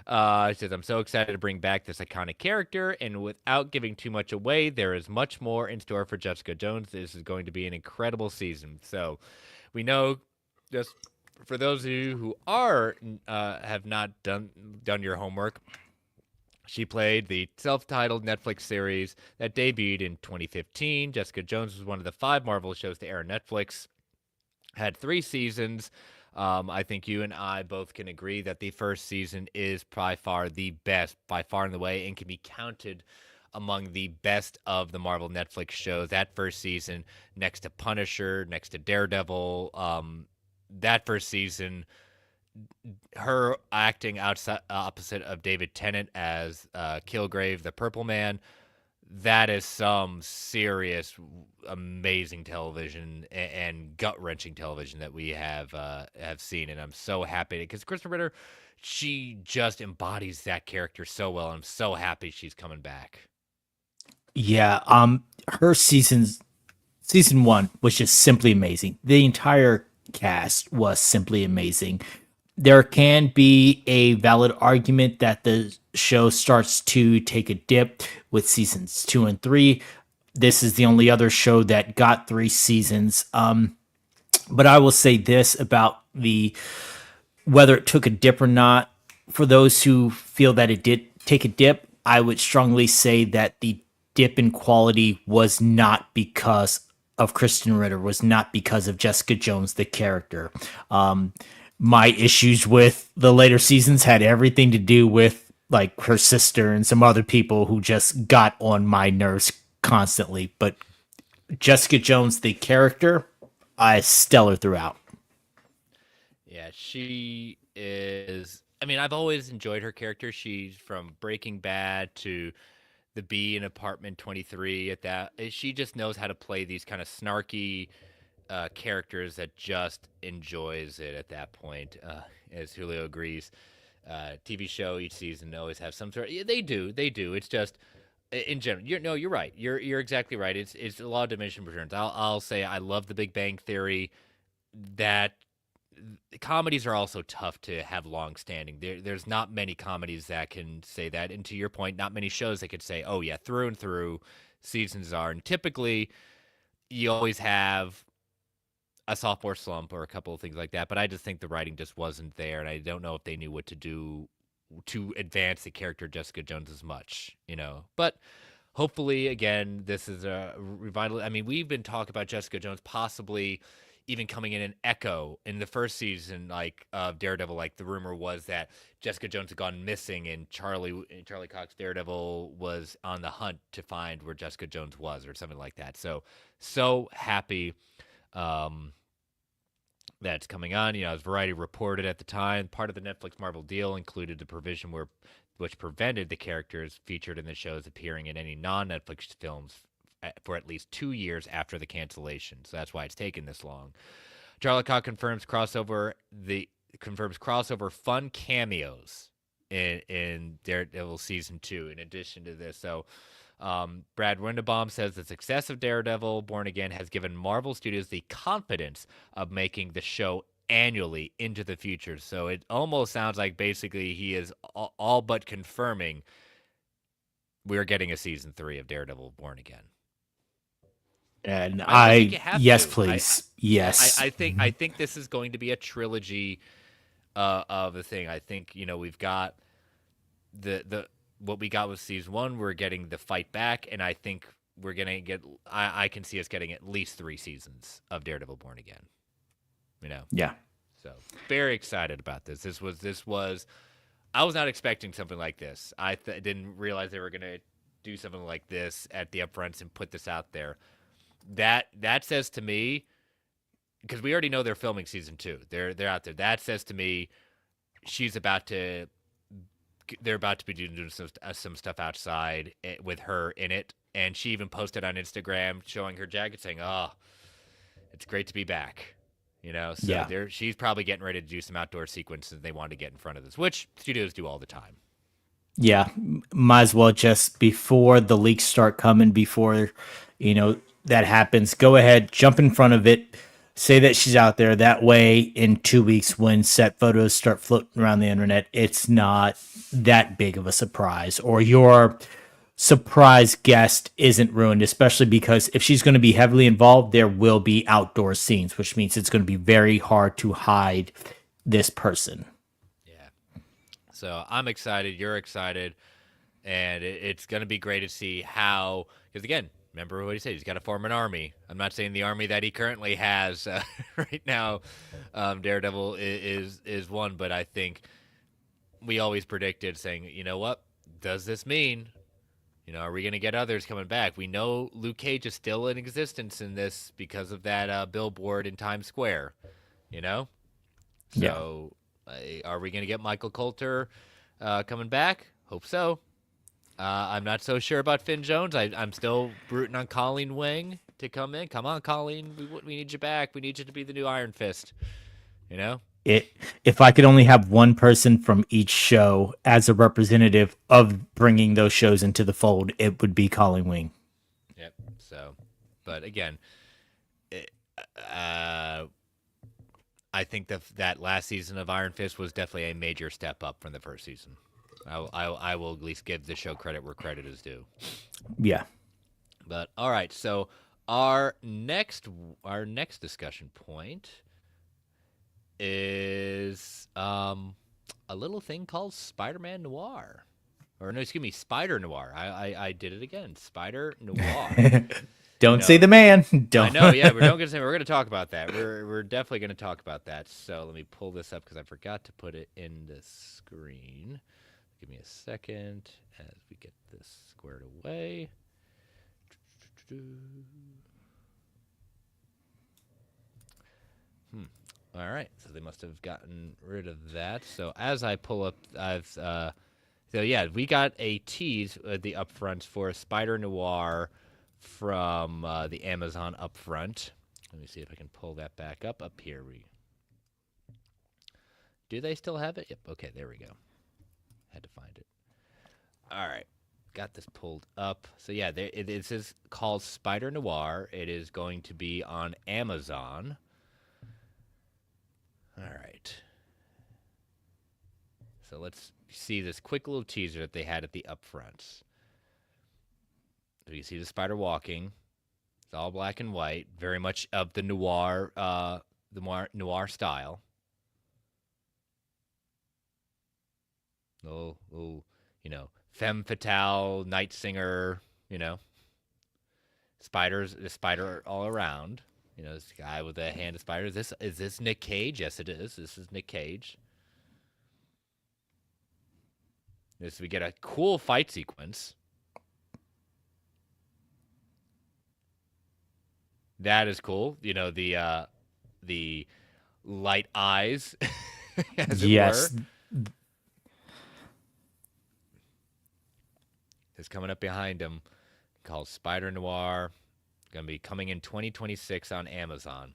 She says, I'm so excited to bring back this iconic character, and without giving too much away, there is much more in store for Jessica Jones. This is going to be an incredible season. So we know just for those of you who have not done your homework, she played the self-titled Netflix series that debuted in 2015. Jessica Jones was one of the 5 Marvel shows to air on Netflix. Had 3 seasons. I think you and I both can agree that the first season is by far the best, by far in the way, and can be counted among the best of the Marvel Netflix shows. That first season, next to Punisher, next to Daredevil, that first season, her acting opposite of David Tennant as Kilgrave, the Purple Man, that is some serious, amazing television and gut wrenching television that we have seen, and I'm so happy because Krysten Ritter, she just embodies that character so well. I'm so happy she's coming back. Yeah. Her season 1 was just simply amazing. The entire cast was simply amazing. There can be a valid argument that the show starts to take a dip with seasons 2 and 3. This is the only other show that got 3 seasons. But I will say this about whether it took a dip or not. For those who feel that it did take a dip, I would strongly say that the dip in quality was not because of Krysten Ritter, was not because of Jessica Jones, the character. My issues with the later seasons had everything to do with like her sister and some other people who just got on my nerves constantly. But Jessica Jones, the character, stellar throughout. Yeah, she is. I mean, I've always enjoyed her character. She's from Breaking Bad to the Bee in Apartment 23. At that, she just knows how to play these kind of snarky characters that just enjoys it at that point. As Julio agrees, TV show each season always have some sort. Yeah, they do. It's just in general. You're right. You're exactly right. It's a lot of diminishing returns. I'll say I love The Big Bang Theory. That comedies are also tough to have long standing. There's not many comedies that can say that. And to your point, not many shows that could say, oh yeah, through and through seasons are. And typically you always have a sophomore slump or a couple of things like that. But I just think the writing just wasn't there. And I don't know if they knew what to do to advance the character Jessica Jones as much, but hopefully again, this is a revival. I mean, we've been talking about Jessica Jones possibly even coming in an echo in the first season, like of Daredevil. Like the rumor was that Jessica Jones had gone missing, and Charlie Cox Daredevil was on the hunt to find where Jessica Jones was, or something like that. So happy that's coming on. As Variety reported at the time, part of the Netflix Marvel deal included the provision which prevented the characters featured in the shows appearing in any non-Netflix films for at least 2 years after the cancellation. So that's why it's taken this long. Jarlathor confirms crossover fun cameos in Daredevil season 2 in addition to this. So Brad Windebaum says the success of Daredevil Born Again has given Marvel Studios the confidence of making the show annually into the future. So it almost sounds like basically he is all but confirming we're getting a season 3 of Daredevil Born Again. And I think you have yes, to. please. Yes. I think this is going to be a trilogy of a thing. I think we've got the what we got with season 1. We're getting the fight back, and I think we're gonna get. I can see us getting at least 3 seasons of Daredevil Born Again. Yeah. So very excited about this. This was. I was not expecting something like this. I didn't realize they were gonna do something like this at the upfronts and put this out there. That says to me, because we already know they're filming season 2. They're out there. That says to me, they're about to be doing some stuff outside with her in it, and she even posted on Instagram showing her jacket, saying, "Oh, it's great to be back." So she's probably getting ready to do some outdoor sequences. They want to get in front of this, which studios do all the time. Yeah, might as well just before the leaks start coming, before that happens, go ahead, jump in front of it, say that she's out there. That way, in 2 weeks, when set photos start floating around the internet, it's not that big of a surprise, or your surprise guest isn't ruined, especially because if she's going to be heavily involved, there will be outdoor scenes, which means it's going to be very hard to hide this person. So I'm excited. You're excited. And it's going to be great to see how, because again, remember what he said, he's got to form an army. I'm not saying the army that he currently has right now, Daredevil is one, but I think we always predicted saying, you know what, does this mean, are we going to get others coming back? We know Luke Cage is still in existence in this because of that billboard in Times Square, So. Yeah. Are we going to get Michael Coulter coming back? Hope so. I'm not so sure about Finn Jones. I'm still rooting on Colleen Wing to come in. Come on, Colleen. We need you back. We need you to be the new Iron Fist. If I could only have one person from each show as a representative of bringing those shows into the fold, it would be Colleen Wing. Yep. So, but again, I think that last season of Iron Fist was definitely a major step up from the first season. I will at least give the show credit where credit is due. Yeah. But all right, so our next discussion point is a little thing called Spider-Man Noir. Or no, excuse me, Spider Noir. I did it again. Spider Noir. Don't say the man. Don't. I know, yeah. We're going to talk about that. We're definitely going to talk about that. So let me pull this up because I forgot to put it in the screen. Give me a second as we get this squared away. All right. So they must have gotten rid of that. So as I pull up, we got a tease at the upfront for Spider Noir from the Amazon upfront. Let me see if I can pull that back up here. Do they still have it? Yep. Okay, there we go. Had to find it. All right. Got this pulled up. So yeah, this is called Spider Noir. It is going to be on Amazon. All right. So let's see this quick little teaser that they had at the upfronts. So you see the spider walking. It's all black and white, very much of the noir style. Little, femme fatale, night singer, spiders, the spider all around. This guy with a hand of spiders. Is this Nick Cage? Yes, it is. This is Nick Cage. We get a cool fight sequence. That is cool. The light eyes, as it were. Is coming up behind him. called Spider Noir. Going to be coming in 2026 on Amazon.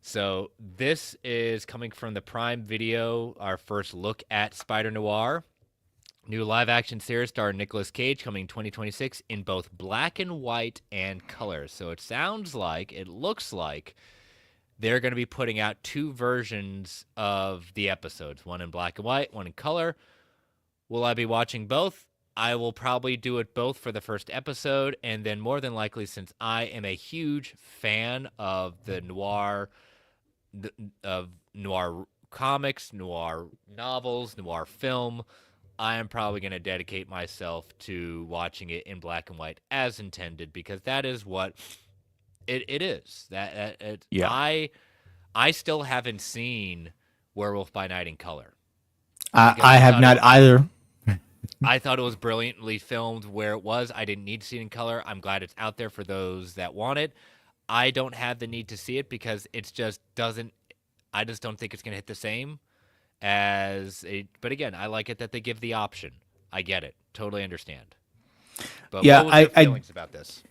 So this is coming from the Prime Video, our first look at Spider Noir. New live action series starring Nicolas Cage coming 2026 in both black and white and color. So it looks like they're going to be putting out two versions of the episodes, one in black and white, one in color. Will I be watching both? I will probably do it both for the first episode, and then more than likely, since I am a huge fan of the noir comics, noir novels, noir film, I am probably going to dedicate myself to watching it in black and white as intended, because that is what it is. Yeah. I still haven't seen Werewolf by Night in color because I have not either. I thought it was brilliantly filmed where it was. I didn't need to see it in color. I'm glad it's out there for those that want it. I don't have the need to see it because it's just doesn't. I just don't think it's going to hit the same as a. But again, I like it that they give the option. I get it. Totally understand. But Yeah, what was your feelings about this?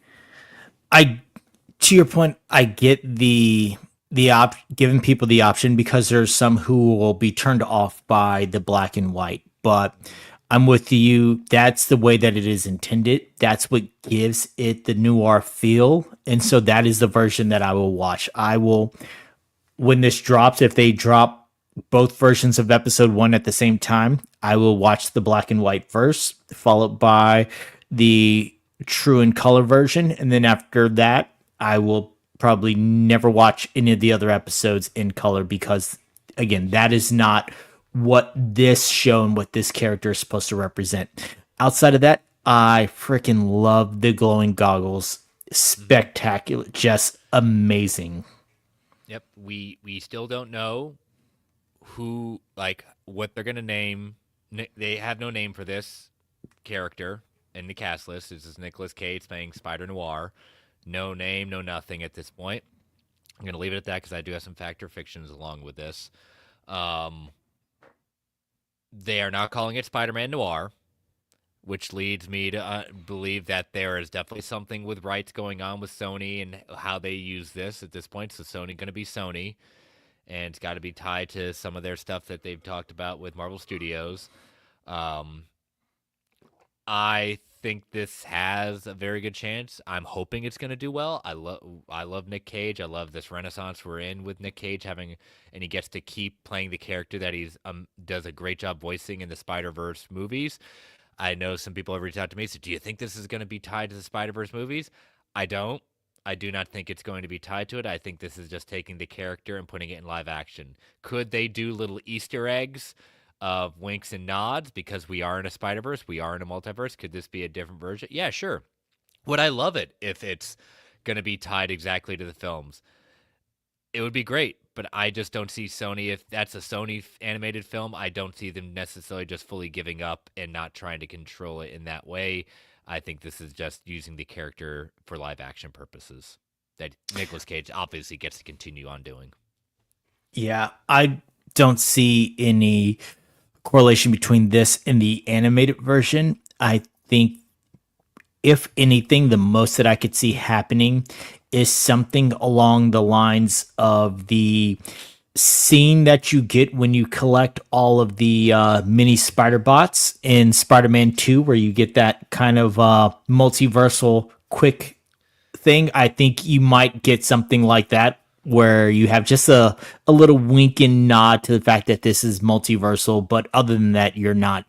I to your point, I get the giving people the option because there's some who will be turned off by the black and white, but I'm with you. That's the way that it is intended. That's what gives it the noir feel. And so that is the version that I will watch. I will, when this drops, if they drop both versions of episode one at the same time, I will watch the black and white first, followed by the true and color version. And then after that, I will probably never watch any of the other episodes in color because, again, that is not what this show and what this character is supposed to represent. Outside of that, I freaking love the glowing goggles. Spectacular, just amazing. Yep, we still don't know who what they're gonna name. They have no name for this character in the cast list. This is Nicolas Cage playing Spider Noir. No name, no nothing at this point. I'm gonna leave it at that because I do have some fact or fictions along with this. They are not calling it Spider-Man Noir, which leads me to believe that there is definitely something with rights going on with Sony and how they use this at this point. So Sony going to be Sony, and it's got to be tied to some of their stuff that they've talked about with Marvel Studios. I think this has a very good chance. I'm hoping it's going to do well. I love Nick Cage. I love this renaissance we're in with Nick Cage and he gets to keep playing the character that he's does a great job voicing in the Spider-Verse movies. I know some people have reached out to me and said, "Do you think this is going to be tied to the Spider-Verse movies?" I don't. I do not think it's going to be tied to it. I think this is just taking the character and putting it in live action. Could they do little Easter eggs of winks and nods because we are in a Spider-Verse, we are in a multiverse? Could this be a different version? Yeah, sure. Would I love it if it's going to be tied exactly to the films? It would be great, but I just don't see Sony. If that's a Sony animated film, I don't see them necessarily just fully giving up and not trying to control it in that way. I think this is just using the character for live action purposes that Nicolas Cage obviously gets to continue on doing. Yeah, I don't see any correlation between this and the animated version. I think, if anything, the most that I could see happening is something along the lines of the scene that you get when you collect all of the mini spider bots in Spider-Man 2, where you get that kind of multiversal quick thing. I think you might get something like that where you have just a little wink and nod to the fact that this is multiversal, but other than that, you're not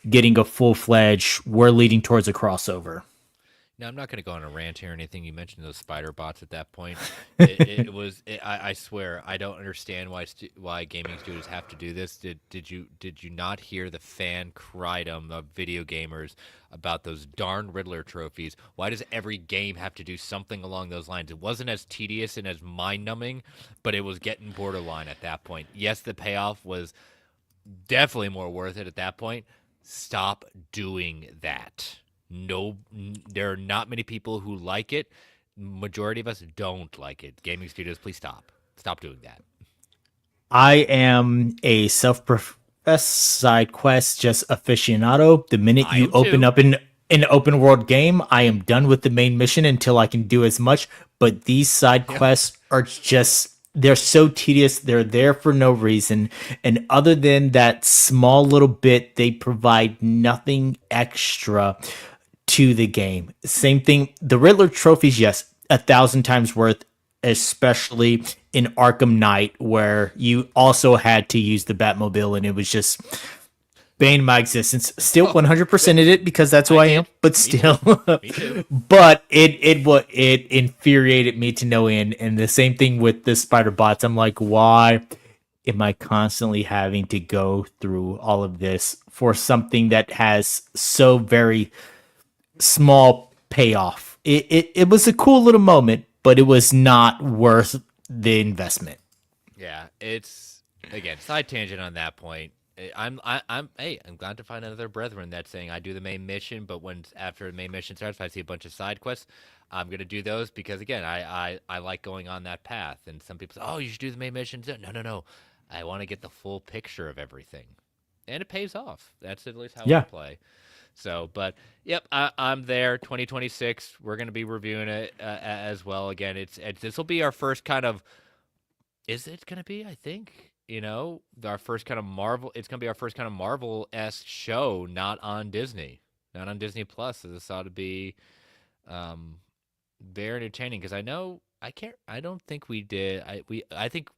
getting a full-fledged, we're leading towards a crossover. Now, I'm not going to go on a rant here or anything. You mentioned those spider bots at that point. I swear, I don't understand why gaming studios have to do this. Did you not hear the fan cridum of video gamers about those darn Riddler trophies? Why does every game have to do something along those lines? It wasn't as tedious and as mind-numbing, but it was getting borderline at that point. Yes, the payoff was definitely more worth it at that point. Stop doing that. No, there are not many people who like it. Majority of us don't like it. Gaming studios, please stop doing that. I am a self-professed side quest just aficionado. The minute I you am open too. up an an open world game, I am done with the main mission until I can do as much. But these side Yep. quests are just, they're so tedious. They're there for no reason. And other than that small little bit, they provide nothing extra to the game. Same thing. The Riddler trophies, yes, 1,000 times worth, especially in Arkham Knight, where you also had to use the Batmobile and it was just bane my existence. Still Oh, 100% it because that's who I I am, did. but Me too. still. Me too. But it infuriated me to no end. And the same thing with the spider bots. I'm like, why am I constantly having to go through all of this for something that has so very small payoff? It was a cool little moment, but it was not worth the investment. Yeah, it's again side tangent on that point. I'm hey, I'm glad to find another brethren that's saying I do the main mission, but when after the main mission starts, if I see a bunch of side quests, I'm gonna do those because again, I like going on that path. And some people say, oh, you should do the main missions. No, no, no, I want to get the full picture of everything, and it pays off. That's at least how I Yeah. play. So, but yep, I'm there. 2026, we're gonna be reviewing it as well. Again, it's this will be our first kind of is it gonna be? I think our first kind of Marvel. It's gonna be our first kind of Marvel-esque show, not on Disney, not on Disney Plus. So this ought to be um, very entertaining because I know I can't. I don't think we did. I think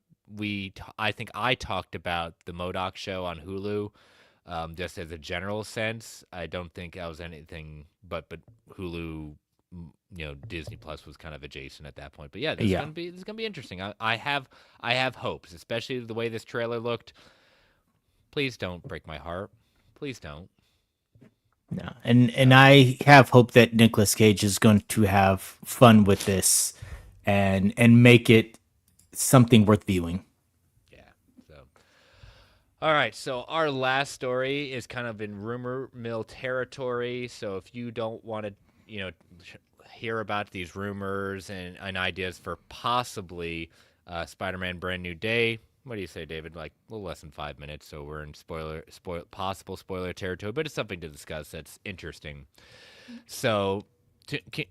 I think I talked about the Modoc show on Hulu, just as a general sense. I don't think I was anything but Hulu. Disney Plus was kind of adjacent at that point. But yeah, Yeah. this is gonna be interesting. I have hopes, especially the way this trailer looked. Please don't break my heart. Please don't. No. And So I have hope that Nicolas Cage is going to have fun with this and make it something worth viewing. yeah. So all right. So our last story is kind of in rumor mill territory. So if you don't want to, you know, hear about these rumors and ideas for possibly Spider-Man Brand New Day. What do you say, David? Like a little less than 5 minutes, so we're in possible spoiler territory, but it's something to discuss that's interesting. So,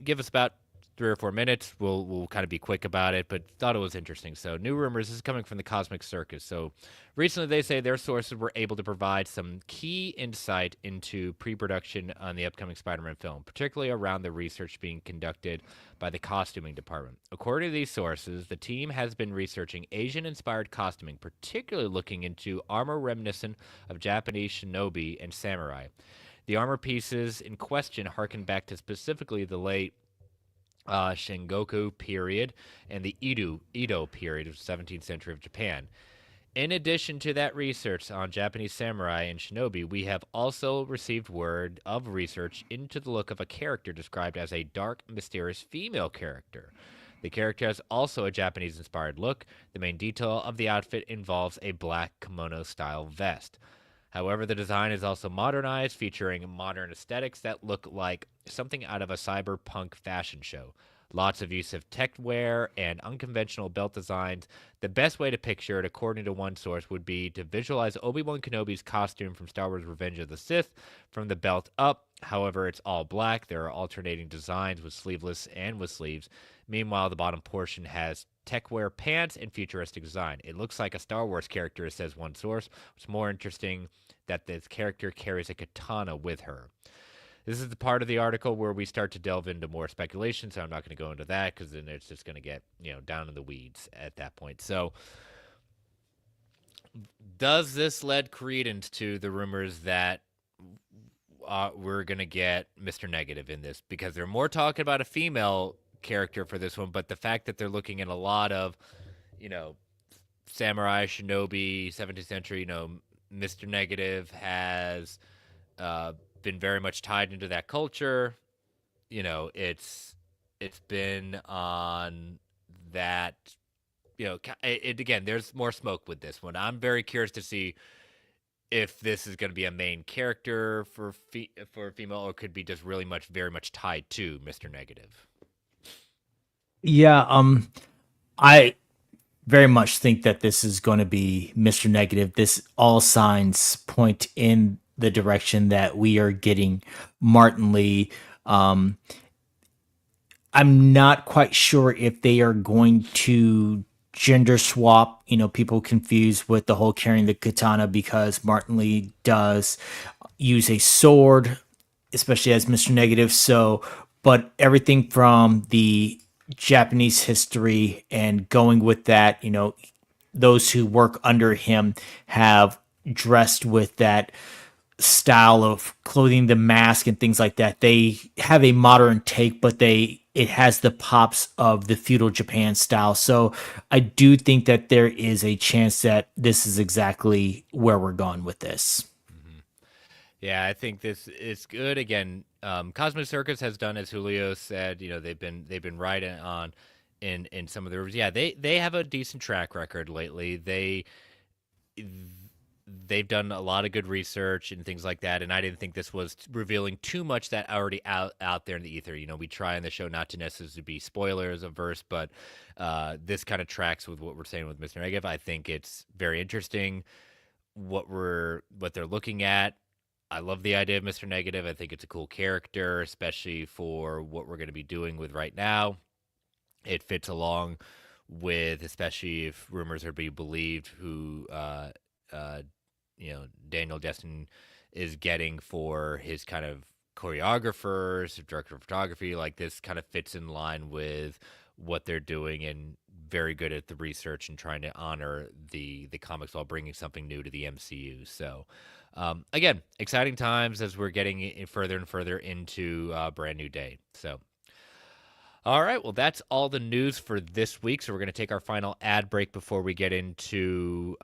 give us about 3 or 4 minutes. We'll kind of be quick about it, but thought it was interesting. So, new rumors. This is coming from the Cosmic Circus. So, recently they say their sources were able to provide some key insight into pre-production on the upcoming Spider-Man film, particularly around the research being conducted by the costuming department. According to these sources, the team has been researching Asian-inspired costuming, particularly looking into armor reminiscent of Japanese shinobi and samurai. The armor pieces in question harken back to specifically the late Shingoku period and the Edo period of the 17th century of Japan. In addition to that research on Japanese samurai and shinobi, we have also received word of research into the look of a character described as a dark, mysterious female character. The character has also a Japanese inspired look. The main detail of the outfit involves a black kimono style vest. However, the design is also modernized, featuring modern aesthetics that look like something out of a cyberpunk fashion show. Lots of use of tech wear and unconventional belt designs. The best way to picture it, according to one source, would be to visualize Obi-Wan Kenobi's costume from Star Wars Revenge of the Sith from the belt up. However, it's all black. There are alternating designs with sleeveless and with sleeves. Meanwhile, the bottom portion has tech wear pants and futuristic design. It looks like a Star Wars character, says one source. What's more interesting that this character carries a katana with her. This is the part of the article where we start to delve into more speculation, so I'm not going to go into that because then it's just going to get down in the weeds at that point. So, does this lend credence to the rumors that we're going to get Mr. Negative in this? Because they're more talking about a female character for this one, but the fact that they're looking at a lot of, you know, samurai, shinobi, 17th century, Mr. Negative has been very much tied into that culture. It's been on that. Again. There's more smoke with this one. I'm very curious to see if this is going to be a main character for a female, or could be just really very much tied to Mr. Negative. Yeah, I very much think that this is going to be Mr. Negative. This all signs point in the direction that we are getting Martin Lee. Um, I'm not quite sure if they are going to gender swap, people confused with the whole carrying the katana because Martin Lee does use a sword, especially as Mr. Negative. So, but everything from the Japanese history and going with that, those who work under him have dressed with that style of clothing, the mask and things like that. They have a modern take, but it has the pops of the feudal Japan style. So I do think that there is a chance that this is exactly where we're going with this. Hmm. Yeah, I think this is good. Again, Cosmic Circus has done as Julio said. They've been right on in some of the reviews. Yeah, they have a decent track record lately. They've done a lot of good research and things like that, and I didn't think this was revealing too much that already out there in the ether. We try on the show not to necessarily be spoilers averse, but this kind of tracks with what we're saying with Mr. Negative. I think it's very interesting what they're looking at. I love the idea of Mr. Negative. I think it's a cool character, especially for what we're going to be doing with right now. It fits along with, especially if rumors are to be believed, who uh, Daniel Destin is getting for his kind of choreographers, director of photography. Like, this kind of fits in line with what they're doing, and very good at the research and trying to honor the comics while bringing something new to the MCU. So, again, exciting times as we're getting further and further into Brand New Day. So, all right, well, that's all the news for this week. So we're going to take our final ad break before we get into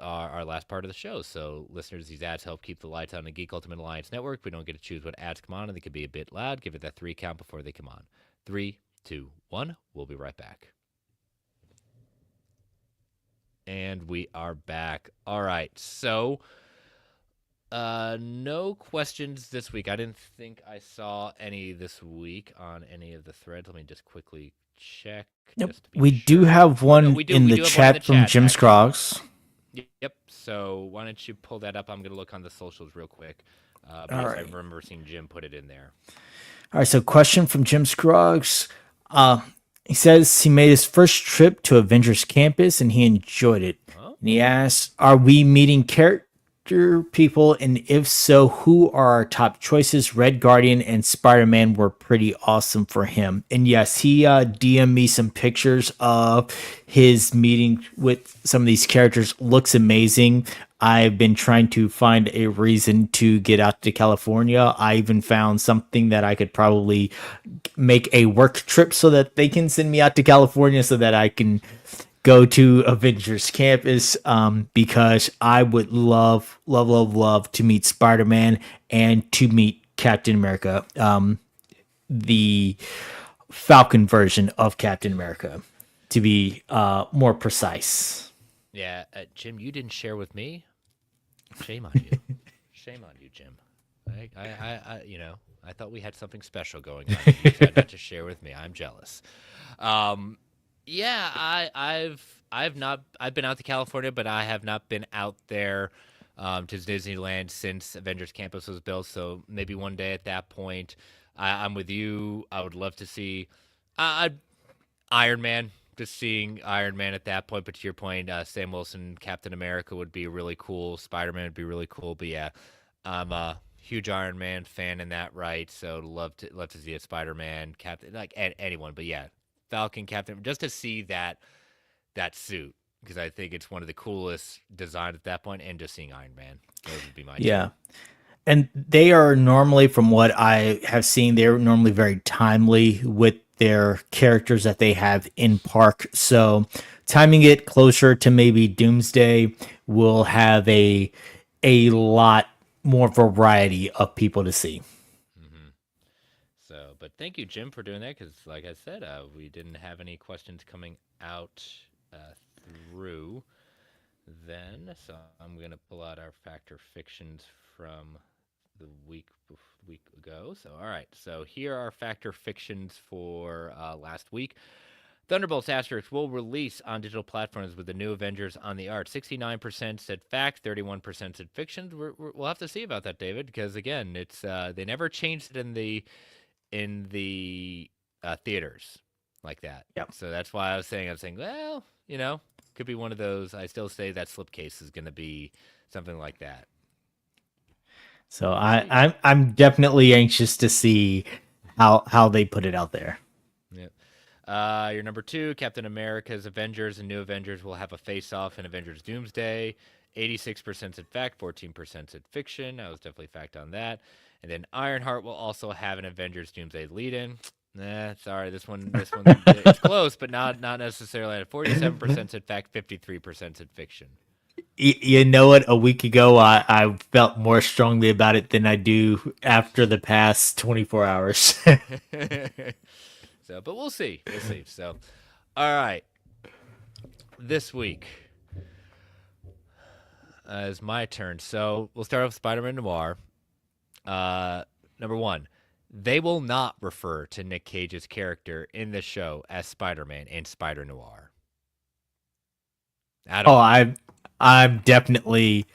our last part of the show. So, listeners, these ads help keep the lights on the Geek Ultimate Alliance Network. We don't get to choose what ads come on, and they can be a bit loud. Give it that 3 count before they come on. 3, 2, 1. We'll be right back. And we are back. All right, so no questions this week. I didn't think I saw any this week on any of the threads. Let me just quickly check Yep. just to be We do sure. have Oh no, one we do. in We the do have one in the chat from chat Jim actually. Scroggs. Yep. So why don't you pull that up? I'm gonna look on the socials real quick. But All yes, I right. remember seeing Jim put it in there. All right. So, question from Jim Scroggs. He says he made his first trip to Avengers Campus and he enjoyed it. Oh, And he asks, "Are we meeting character people? And if so, who are our top choices?" Red Guardian and Spider Man were pretty awesome for him. And yes, he DM'd me some pictures of his meeting with some of these characters. Looks amazing. I've been trying to find a reason to get out to California. I even found something that I could probably make a work trip so that they can send me out to California so that I can go to Avengers Campus, because I would love, love, love, love to meet Spider Man and to meet Captain America, the Falcon version of Captain America, to be more precise. yeah, Jim, you didn't share with me. Shame on you. Shame on you, Jim. I thought we had something special going on, and you decided not to share with me. I'm jealous. Um, yeah, I've been out to California, but I have not been out there to Disneyland since Avengers Campus was built. So maybe one day at that point, I'm with you. I would love to see uh, Iron Man. Just seeing Iron Man at that point, but to your point, Sam Wilson, Captain America would be really cool. Spider Man would be really cool. But yeah, I'm a huge Iron Man fan in that right. So love to see a Spider Man, Captain, like anyone. But yeah, Falcon, Captain, just to see that suit, because I think it's one of the coolest designs at that point, and just seeing Iron Man. Those would be my two. Yeah. And they are normally, from what I have seen, they're normally very timely with their characters that they have in park. So timing it closer to maybe Doomsday will have a lot more variety of people to see. Hmm. So, but thank you, Jim, for doing that. Because, like I said, we didn't have any questions coming out uh, through then. So I'm gonna pull out our factor fictions from the week ago. So all right. So here are factor fictions for last week. Thunderbolts Asterisk will release on digital platforms with the new Avengers on the art. 69% said fact, 31% said fiction. We'll have to see about that, David, because again, it's they never changed it in the theaters like that. Yep. So that's why I was saying, well, could be one of those. I still say that slipcase is going to be something like that. So I'm definitely anxious to see how they put it out there. Yeah. Your number 2, Captain America's Avengers and New Avengers will have a face-off in Avengers Doomsday. 86% said fact, 14% said fiction. I was definitely fact on that. And then Ironheart will also have an Avengers Doomsday lead-in. Sorry, this one it's close, but not necessarily. 47% said fact, 53% said fiction. You know what? A week ago, I felt more strongly about it than I do after the past 24 hours. So, but we'll see. We'll see. So, all right. This week is my turn. So we'll start with Spider-Man Noir. Number 1, they will not refer to Nick Cage's character in the show as Spider-Man in Spider Noir. I'm definitely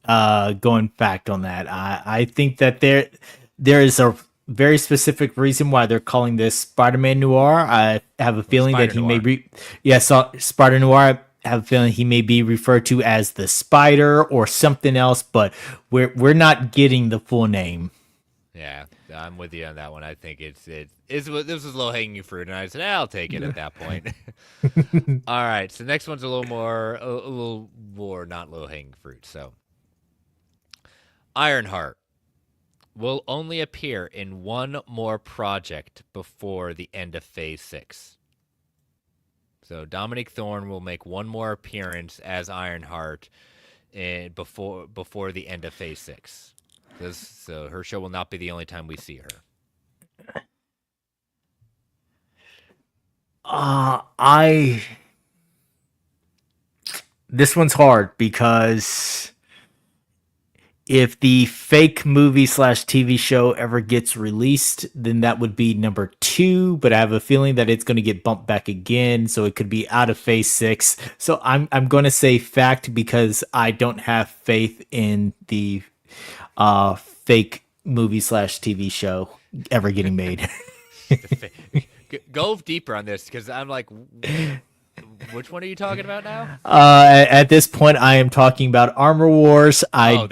going fact on that. I think that there is a very specific reason why they're calling this Spider-Man Noir. I have a feeling that he may be Spider Noir. I have a feeling he may be referred to as the Spider or something else, but we're not getting the full name. Yeah, I'm with you on that one. I think this was low hanging fruit, and I said I'll take it at that point. All right, so the next one's a little more not low hanging fruit. So, Ironheart will only appear in one more project before the end of Phase 6. So Dominic Thorne will make one more appearance as Ironheart before the end of Phase 6. So her show will not be the only time we see her. This one's hard because if the fake movie / TV show ever gets released, then that would be number 2. But I have a feeling that it's going to get bumped back again, so it could be out of Phase 6. So I'm going to say fact because I don't have faith in the fake movie / TV show ever getting made. Go deeper on this because I'm like, which one are you talking about now? At this point, I am talking about Armor Wars. I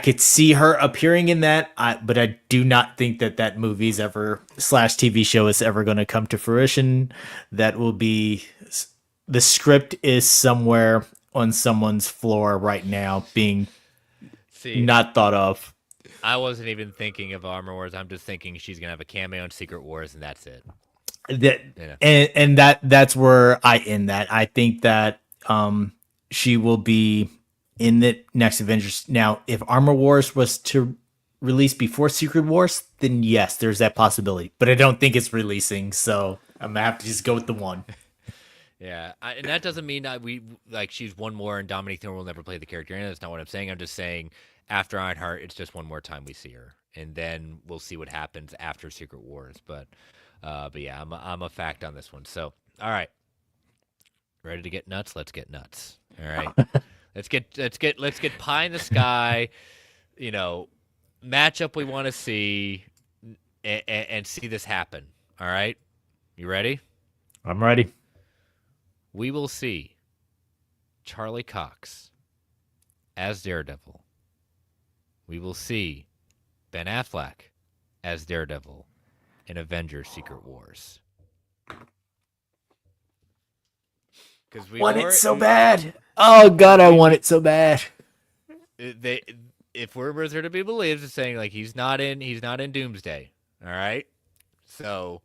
could see her appearing in that, but I do not think that movie's ever / TV show is ever going to come to fruition. That will be the script is somewhere on someone's floor right now, being not thought of. I wasn't even thinking of Armor Wars. I'm just thinking she's gonna have a cameo in Secret Wars, and that's it. That's where I end that. I think that she will be in the next Avengers. Now, if Armor Wars was to release before Secret Wars, then yes, there's that possibility. But I don't think it's releasing, so I'm gonna have to just go with the one. Yeah, and that doesn't mean that she's one more and Dominic Thorne will never play the character. And that's not what I'm saying. I'm just saying after Ironheart, it's just one more time we see her, and then we'll see what happens after Secret Wars. But yeah, I'm a fact on this one. So all right, ready to get nuts? Let's get nuts. All right, let's get pie in the sky. Matchup we want to see, and see this happen. All right, you ready? I'm ready. We will see Charlie Cox as Daredevil. We will see Ben Affleck as Daredevil in Avengers Secret Wars. Because we want it so bad. Oh God, I want it so bad. If rumors are to be believed, it's saying he's not in Doomsday. All right, so.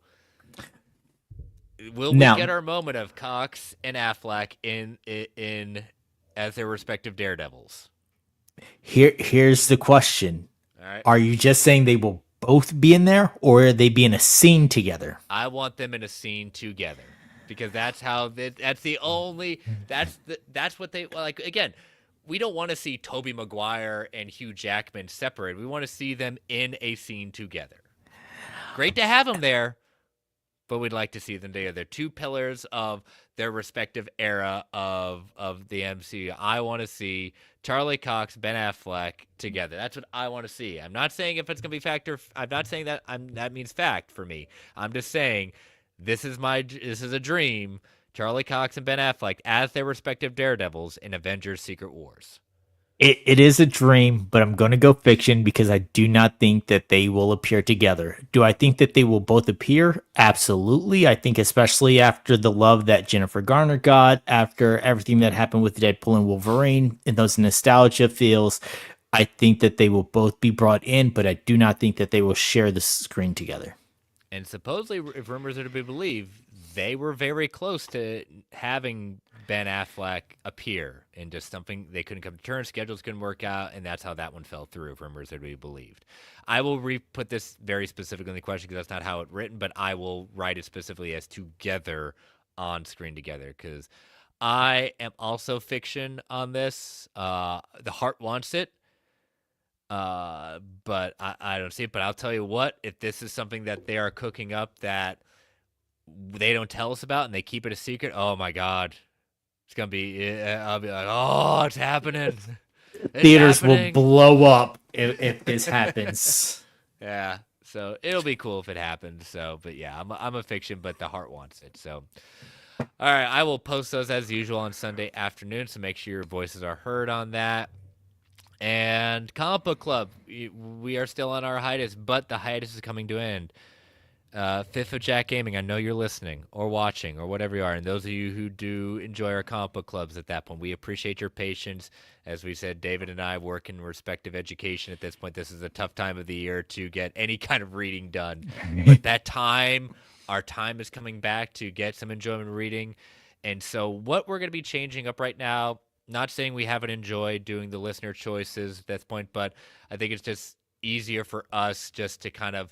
Will we get our moment of Cox and Affleck in as their respective Daredevils? Here's the question. All right. Are you just saying they will both be in there, or are they be in a scene together? I want them in a scene together because that's what they like. Again, we don't want to see Tobey Maguire and Hugh Jackman separated. We want to see them in a scene together. Great to have them there. but we'd like to see them together. They're two pillars of their respective era of the MCU. I want to see Charlie Cox, Ben Affleck together. That's what I want to see. I'm not saying if it's gonna be fact or I'm not saying that that means fact for me. I'm just saying this is a dream. Charlie Cox and Ben Affleck as their respective Daredevils in Avengers: Secret Wars. It is a dream, but I'm going to go fiction because I do not think that they will appear together. Do I think that they will both appear? Absolutely. I think, especially after the love that Jennifer Garner got, after everything that happened with Deadpool and Wolverine, and those nostalgia feels, I think that they will both be brought in, but I do not think that they will share the screen together. And supposedly, if rumors are to be believed, they were very close to having Ben Affleck appear in just something they couldn't come to terms, schedules couldn't work out, and that's how that one fell through, if rumors are to be believed. I will put this very specifically in the question because that's not how it's written, but I will write it specifically as together on screen together because I am also fiction on this. The heart wants it. But I don't see it. But I'll tell you what, if this is something that they are cooking up that they don't tell us about and they keep it a secret, oh my God. It's going to be, I'll be like, oh, it's happening. It's Theaters happening. will blow up if this happens. Yeah. So it'll be cool if it happens. So, but yeah, I'm a fiction, but the heart wants it. So, all right. I will post those as usual on Sunday afternoon. So make sure your voices are heard on that. And Comic Book Club, we are still on our hiatus, but the hiatus is coming to an end. Fifth of Jack Gaming, I know you're listening or watching or whatever you are. And those of you who do enjoy our comic book clubs at that point, we appreciate your patience. As we said, David and I work in respective education at this point. This is a tough time of the year to get any kind of reading done. But that time, our time is coming back to get some enjoyment reading. And so what we're going to be changing up right now, not saying we haven't enjoyed doing the listener choices at this point, but I think it's just easier for us just to kind of,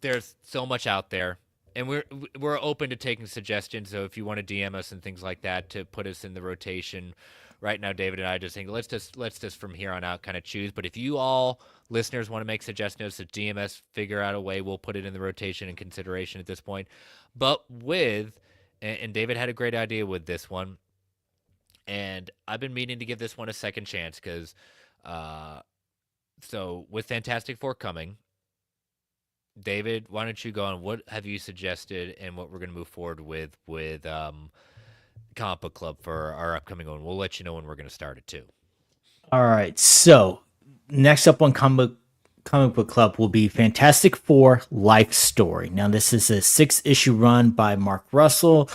there's so much out there, and we're open to taking suggestions. So if you want to DM us and things like that to put us in the rotation, right now David and I just think let's just from here on out kind of choose. But if you all listeners want to make suggestions to DMS, figure out a way, we'll put it in the rotation and consideration at this point. But and David had a great idea with this one. And I've been meaning to give this one a second chance because, so with Fantastic Four coming, David, why don't you go on? What have you suggested, and what we're going to move forward with Comic Book Club for our upcoming one? We'll let you know when we're going to start it too. All right. So next up on Comic Book Club will be Fantastic Four Life Story. Now, this is a 6-issue run by Mark Russell,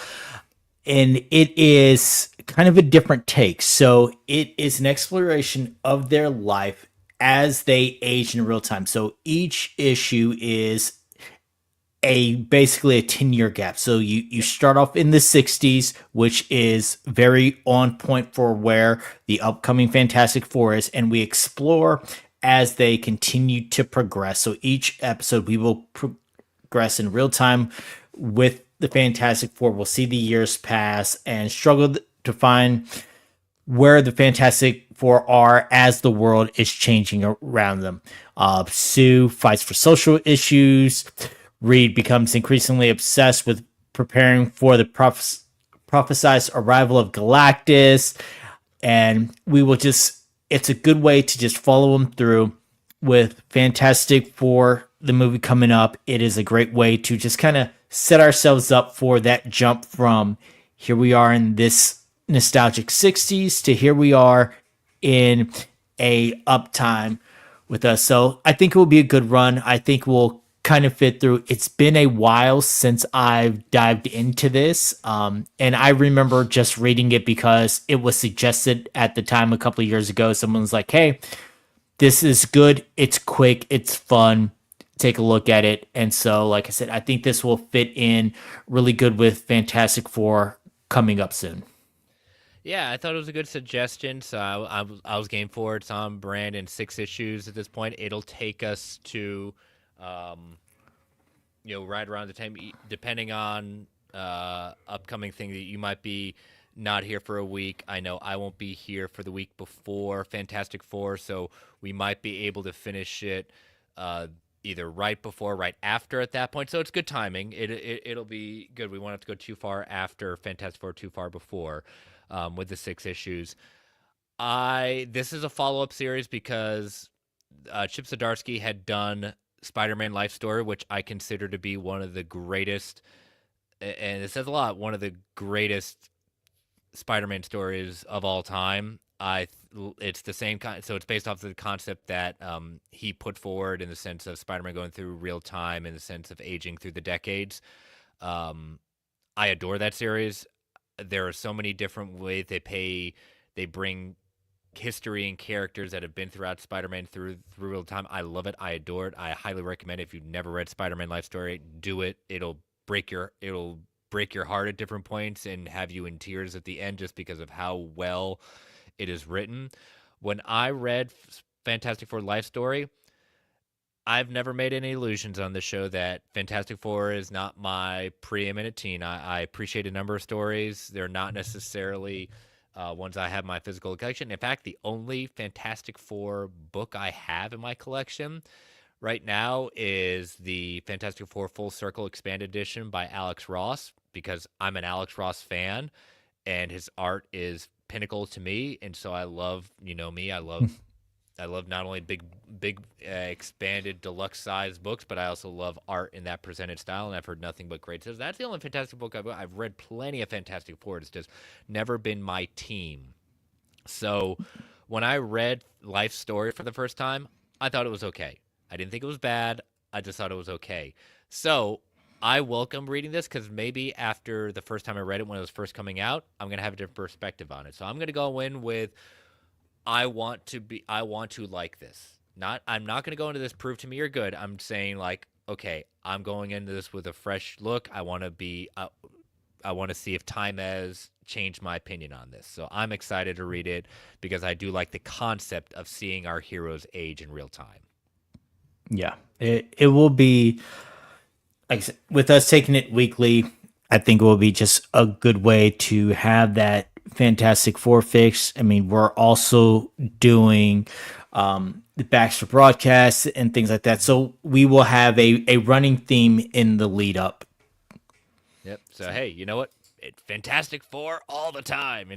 and it is kind of a different take. So it is an exploration of their life as they age in real time. So each issue is basically a 10-year gap. So you start off in the 60s, which is very on point for where the upcoming Fantastic Four is, and we explore as they continue to progress. So each episode we will progress in real time with the Fantastic Four. We'll see the years pass and struggle to find where the Fantastic Four are as the world is changing around them. Sue fights for social issues. Reed becomes increasingly obsessed with preparing for the prophesized arrival of Galactus. And we will it's a good way to just follow them through with Fantastic Four, the movie coming up. It is a great way to just kind of set ourselves up for that jump from here we are in this nostalgic 60s to here we are in a uptime with us. So I think it will be a good run. I think we'll kind of fit through. It's been a while since I've dived into this. And I remember just reading it because it was suggested at the time a couple of years ago. Someone was like, hey, this is good. It's quick. It's fun. Take a look at it. And so, like I said, I think this will fit in really good with Fantastic Four coming up soon. Yeah, I thought it was a good suggestion, so I was game for it. It's on brand in 6 issues at this point. It'll take us to, right around the time, depending on upcoming thing that you might be not here for a week. I know I won't be here for the week before Fantastic Four, so we might be able to finish it either right before, right after at that point. So it's good timing. It'll be good. We won't have to go too far after Fantastic Four, too far before, with the 6 issues. This is a follow up series because Chip Zdarsky had done Spider-Man Life Story, which I consider to be one of the greatest, and it says a lot, one of the greatest Spider-Man stories of all time. It's the same kind, so it's based off of the concept that he put forward in the sense of Spider-Man going through real time, in the sense of aging through the decades. Um, I adore that series. There are so many different ways they bring history and characters that have been throughout Spider-Man through real time. I love it. I adore it. I highly recommend it. If you've never read Spider-Man Life Story, do it. It'll break your heart at different points and have you in tears at the end just because of how well it is written. When I read Fantastic Four Life Story, I've never made any illusions on this show that Fantastic Four is not my preeminent teen. I appreciate a number of stories. They're not necessarily ones I have in my physical collection. In fact, the only Fantastic Four book I have in my collection right now is the Fantastic Four Full Circle Expanded Edition by Alex Ross, because I'm an Alex Ross fan and his art is pinnacle to me. And so I love, me, I love not only big expanded deluxe size books, but I also love art in that presented style, and I've heard nothing but great things. That's the only Fantastic book I've read plenty of Fantastic Four. It's just never been my team. So when I read Life Story for the first time, I thought it was okay. I didn't think it was bad. I just thought it was okay. So I welcome reading this because maybe after the first time I read it when it was first coming out, I'm gonna have a different perspective on it. So I'm gonna go in with I want to like this. I'm not going to go into this prove to me you're good. I'm saying like, okay, I'm going into this with a fresh look. I want to see if time has changed my opinion on this. So I'm excited to read it because I do like the concept of seeing our heroes age in real time. Yeah, it will be, like I said, with us taking it weekly. I think it will be just a good way to have that Fantastic Four fix. I mean, we're also doing the Baxter broadcasts and things like that. So we will have a running theme in the lead up. Yep. So hey, you know what? It's Fantastic Four all the time.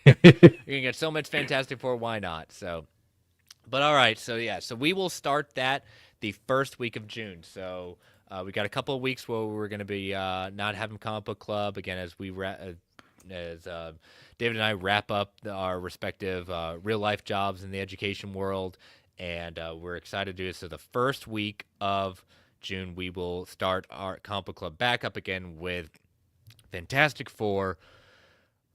You can get so much Fantastic Four. Why not? So, but all right. So yeah. So we will start that the first week of June. So we got a couple of weeks where we're going to be not having comic book club again as David and I wrap up our respective real life jobs in the education world, and we're excited to do this. So the first week of June, we will start our comic book club back up again with Fantastic Four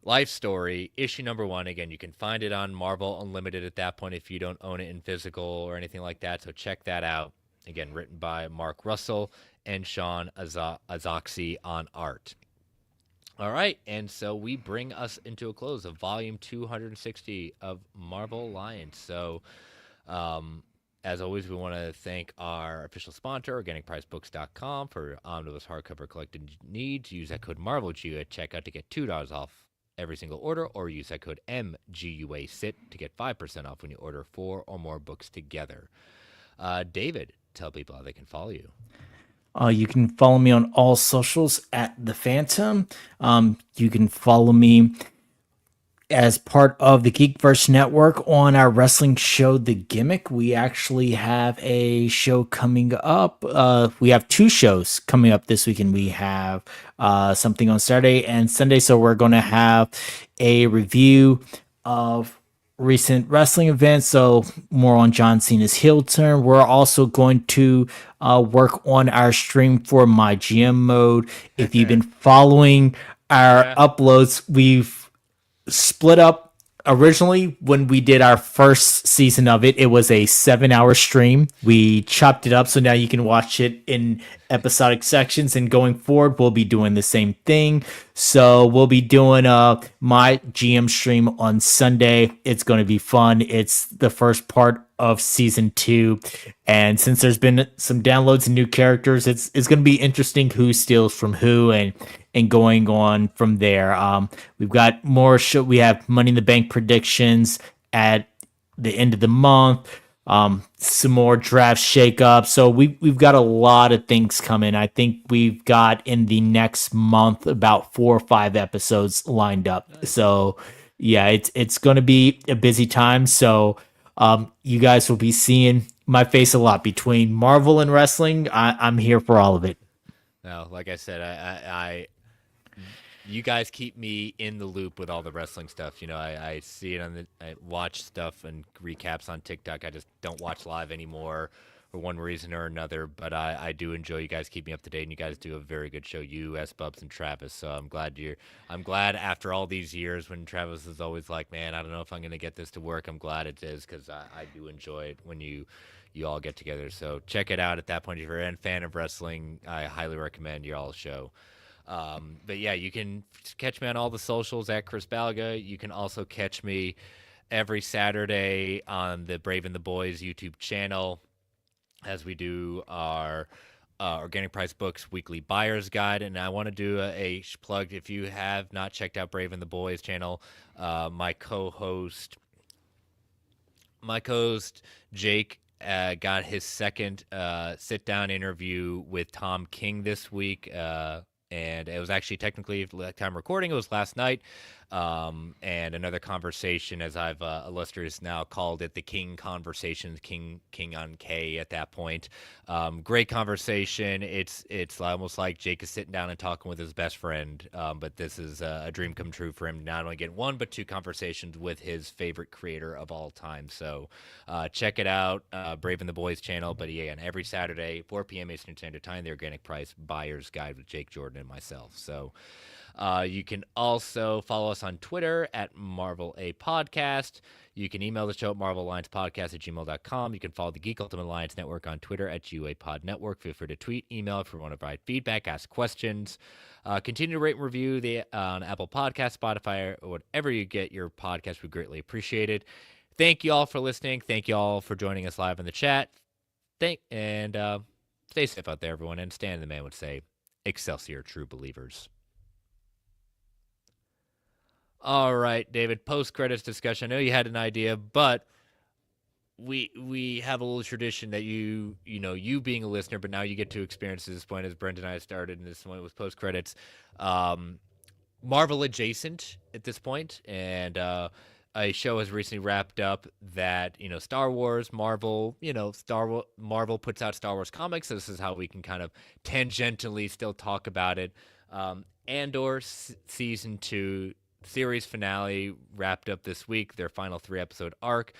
Life Story, issue number 1. Again, you can find it on Marvel Unlimited at that point if you don't own it in physical or anything like that. So check that out. Again, written by Mark Russell and Sean Azoxy on art. All right, and so we bring us into a close of volume 260 of Marvel Alliance. So, as always, we want to thank our official sponsor, OrganicPriceBooks.com, for omnibus hardcover collecting needs. Use that code MarvelGU at checkout to get $2 off every single order, or use that code MGUASIT to get 5% off when you order 4 or more books together. David, tell people how they can follow you. You can follow me on all socials at The Phantom. You can follow me as part of the Geekverse Network on our wrestling show, The Gimmick. We actually have a show coming up. We have 2 shows coming up this weekend. We have something on Saturday and Sunday. So we're going to have a review of recent wrestling events, so more on John Cena's heel turn. We're also going to work on our stream for My GM mode. If you've been following our uploads, we've split up. Originally, when we did our first season of it was a 7-hour stream. We chopped it up so now you can watch it in episodic sections, and going forward we'll be doing the same thing. So we'll be doing my GM stream on Sunday. It's going to be fun. It's the first part of season 2, and since there's been some downloads and new characters, it's going to be interesting who steals from who and going on from there. We've got more show. We have Money in the Bank predictions at the end of the month. some more draft shakeup. So we've got a lot of things coming. I think we've got in the next month about 4 or 5 episodes lined up. Nice. So yeah, it's going to be a busy time. So you guys will be seeing my face a lot between Marvel and wrestling. I'm here for all of it. Now, like I said, you guys keep me in the loop with all the wrestling stuff. I see it I watch stuff and recaps on TikTok. I just don't watch live anymore for one reason or another. But I do enjoy you guys keep me up to date, and you guys do a very good show. You, S Bubs, and Travis. So I'm glad after all these years when Travis is always like, man, I don't know if I'm gonna get this to work. I'm glad it is because I do enjoy it when you all get together. So check it out at that point. If you're a fan of wrestling, I highly recommend your all show. But yeah, you can catch me on all the socials at Chris Balga. You can also catch me every Saturday on the Brave and the Boys YouTube channel as we do our Organic Price Books weekly buyer's guide. And I want to do a plug if you have not checked out Brave and the Boys channel. My co-host Jake got his second sit-down interview with Tom King this week. And it was actually technically time recording. It was last night, and another conversation, as I've illustrious now called it, the King conversation, King on K at that point. Great conversation. It's almost like Jake is sitting down and talking with his best friend. But this is a dream come true for him to not only get one but two conversations with his favorite creator of all time. So check it out, Brave and the Boys channel. But yeah, and every Saturday, 4 p.m. Eastern Standard Time, the Organic Price Buyer's Guide with Jake Jordan and myself. So you can also follow us on Twitter at Marvel A Podcast. You can email the show at marvelalliancepodcast@gmail.com. You can follow the Geek Ultimate Alliance Network on Twitter at GUAPod Network. Feel free to tweet, email if you want to provide feedback, ask questions. Continue to rate and review on Apple Podcasts, Spotify, or whatever you get your podcast. We greatly appreciate it. Thank you all for listening. Thank you all for joining us live in the chat. And stay safe out there, everyone. And Stan the Man would say, Excelsior, true believers. All right, David, post-credits discussion. I know you had an idea, but we have a little tradition that you being a listener, but now you get to experience at this point as Brent and I started, and this one was post-credits. Marvel adjacent at this point, and a show has recently wrapped up that Star Wars, Marvel, Marvel puts out Star Wars comics. So this is how we can kind of tangentially still talk about it. Andor season 2 series finale wrapped up this week. Their final 3-episode arc.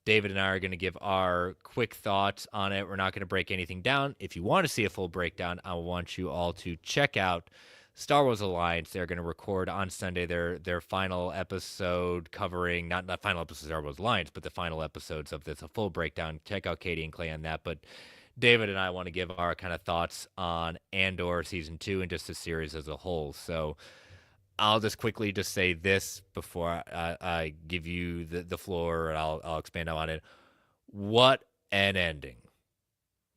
David and I are going to give our quick thoughts on it. We're not going to break anything down. If you want to see a full breakdown, I want you all to check out Star Wars Alliance. They're going to record on Sunday their final episode covering not final episode of Star Wars Alliance, but the final episodes of this, a full breakdown. Check out Katie and Clay on that. But David and I want to give our kind of thoughts on Andor season 2 and just the series as a whole. So I'll just quickly just say this before I give you the floor, and I'll expand on it. What an ending.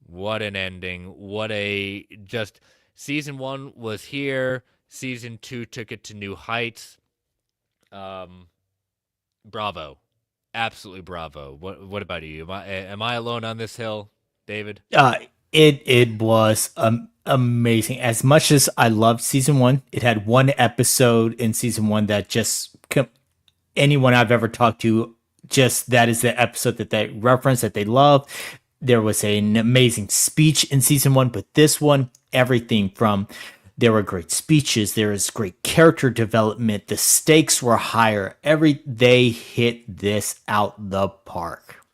What an ending. What a just season 1 was here. Season 2 took it to new heights. Bravo. Absolutely bravo. What about you? Am I alone on this hill, David? It was amazing. As much as I loved season 1, it had one episode in season 1 that just anyone I've ever talked to, just that is the episode that they reference, that they love. There was an amazing speech in season 1, but this one, everything from there were great speeches, there is great character development, the stakes were higher. They hit this out the park.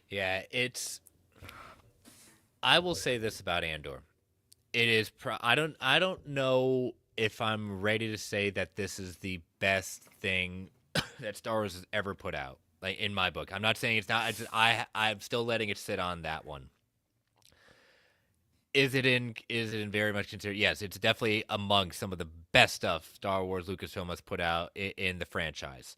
Yeah, I will say this about Andor. It is I don't know if I'm ready to say that this is the best thing that Star Wars has ever put out. Like in my book, I'm not saying it's not. I'm still letting it sit on that one. Is it in very much considered? Yes, it's definitely among some of the best stuff Star Wars Lucasfilm has put out in the franchise.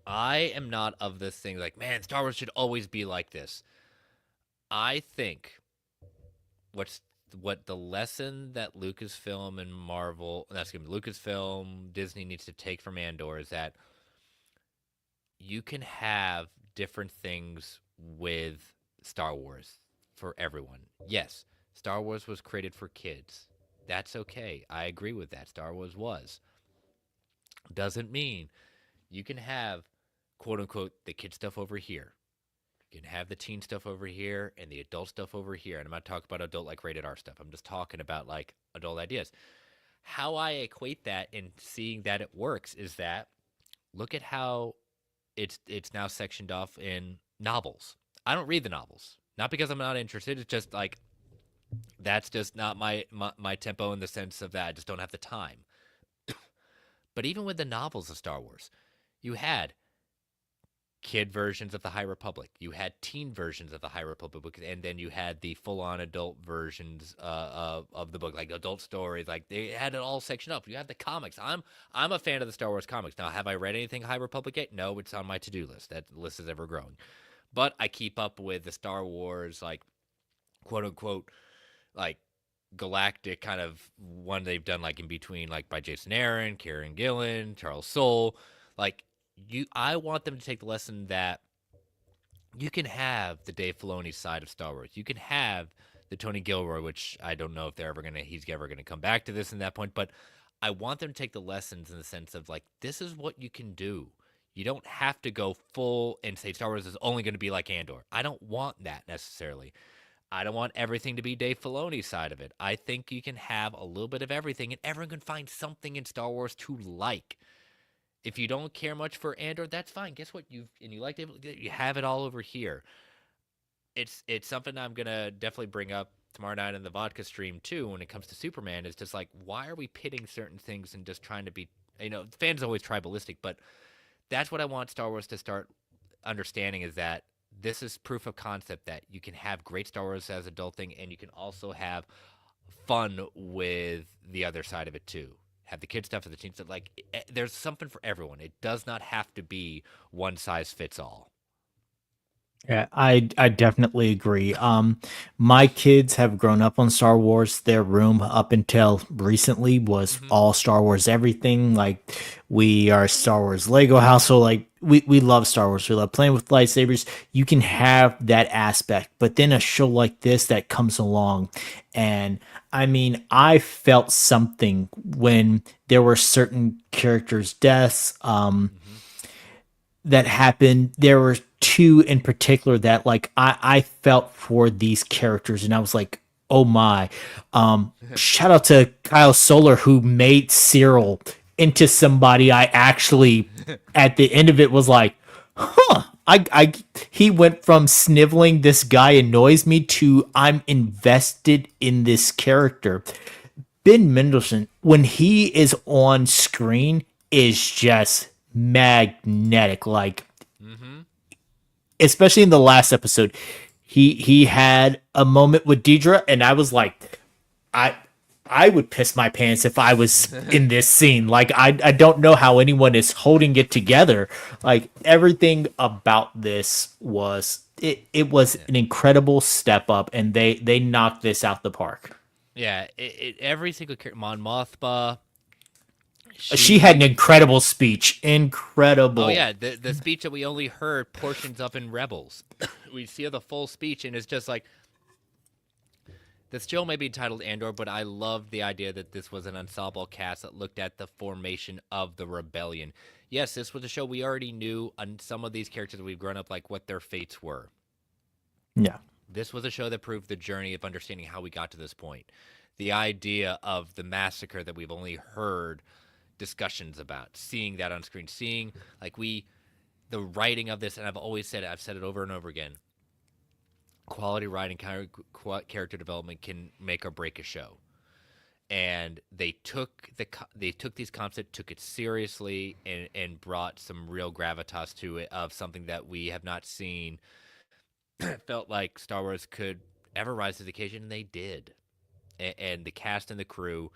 I am not of this thing like, man, Star Wars should always be like this. I think what the lesson that Lucasfilm and Marvel, Lucasfilm, Disney needs to take from Andor is that you can have different things with Star Wars for everyone. Yes, Star Wars was created for kids. That's okay. I agree with that. Star Wars was. Doesn't mean you can have, quote unquote, the kid stuff over here. You can have the teen stuff over here and the adult stuff over here. And I'm not talking about adult like rated R stuff. I'm just talking about like adult ideas. How I equate that and seeing that it works is that look at how it's now sectioned off in novels. I don't read the novels. Not because I'm not interested. It's just like that's just not my tempo in the sense of that I just don't have the time. But even with the novels of Star Wars, you had kid versions of the High Republic. You had teen versions of the High Republic, and then you had the full-on adult versions of the book, like adult stories. Like they had it all sectioned up. You have the comics. I'm a fan of the Star Wars comics. Now, have I read anything High Republic yet? No, it's on my to-do list. That list is ever growing. But I keep up with the Star Wars, like quote unquote, like galactic kind of one they've done, like in between, like by Jason Aaron, Kieran Gillen, Charles Soule, like. I want them to take the lesson that you can have the Dave Filoni side of Star Wars. You can have the Tony Gilroy, which I don't know if he's ever gonna come back to this in that point, but I want them to take the lessons in the sense of like, this is what you can do. You don't have to go full and say Star Wars is only going to be like Andor. I don't want that necessarily. I don't want everything to be Dave Filoni's side of it. I think you can have a little bit of everything, and everyone can find something in Star Wars to like. If you don't care much for Andor, that's fine. Guess what? You like it. You have it all over here. It's something I'm gonna definitely bring up tomorrow night in the vodka stream too. When it comes to Superman, is just like, why are we pitting certain things and just trying to be? Fans are always tribalistic, but that's what I want Star Wars to start understanding, is that this is proof of concept that you can have great Star Wars as adult thing, and you can also have fun with the other side of it too. Have the kid stuff and the teen stuff. Like, there's something for everyone. It does not have to be one size fits all. Yeah, I definitely agree. My kids have grown up on Star Wars. Their room up until recently was Mm-hmm. all Star Wars everything. Like we are a Star Wars Lego household. Like we love Star Wars. We love playing with lightsabers. You can have that aspect, but then a show like this that comes along, and I mean, I felt something when there were certain characters' deaths. Mm-hmm. That happened. There were two in particular that like I felt for these characters, and I was like, oh my. Shout out to Kyle Solar, who made Cyril into somebody I actually at the end of it was like, huh. I he went from sniveling this guy annoys me to I'm invested in this character. Ben Mendelsohn, when he is on screen, is just magnetic. Like, Mm-hmm. especially in the last episode, he had a moment with Deidre, and I was like, I I would piss my pants if I was in this scene. Like, I don't know how anyone is holding it together. Like, everything about this was it was an incredible step up, and they knocked this out the park. Yeah, every single character, Mon Mothma, She had an she. incredible speech. Oh Incredible. yeah, the speech that we only heard portions of in Rebels. We see the full speech, and it's just like the show may be titled Andor, but I loved the idea that this was an ensemble cast that looked at the formation of the rebellion. Yes, this was a show we already knew, and some of these characters we've grown up like what their fates were. Yeah. This was a show that proved the journey of understanding how we got to this point. The idea of the massacre that we've only heard discussions about, seeing that on screen, seeing like the writing of this, and I've said it over and over again. Quality writing, character development can make or break a show. And they took these concepts, took it seriously, and brought some real gravitas to it of something that we have not seen. Felt like Star Wars could ever rise to the occasion, and they did. And the cast and the crew,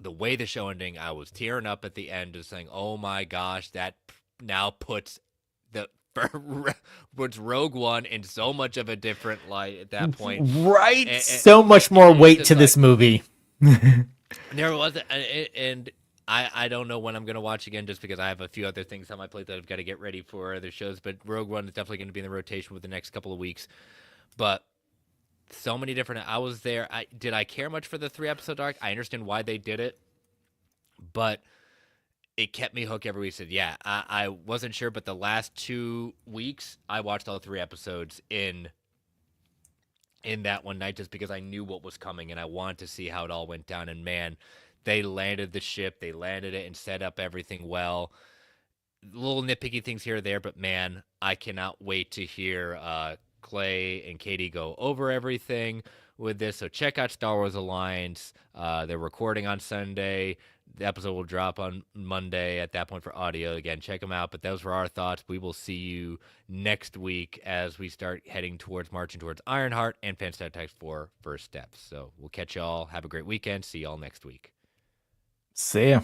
the way the show ending, I was tearing up at the end, just saying, "Oh my gosh, that now puts the puts Rogue One in so much of a different light at that point." Right? And So much more it's weight just to like this movie. there was, and I don't know when I'm gonna watch again, just because I have a few other things on my plate that I've got to get ready for other shows. But Rogue One is definitely going to be in the rotation with the next couple of weeks. But so many different. I was there. I care much for the 3 episode arc. I understand why they did it, but it kept me hooked every week. Said, yeah, I wasn't sure, but the last 2 weeks I watched all 3 episodes in that one night, just because I knew what was coming and I wanted to see how it all went down. And man, they landed the ship, they landed it and set up everything well. Little nitpicky things here or there, but man, I cannot wait to hear Clay and Katie go over everything with this. So check out Star Wars Alliance. They're recording on Sunday. The episode will drop on Monday at that point for audio. Again, check them out. But those were our thoughts. We will see you next week as we start marching towards Ironheart and Fantastic Four First Steps. So we'll catch y'all. Have a great weekend. See y'all next week. See ya.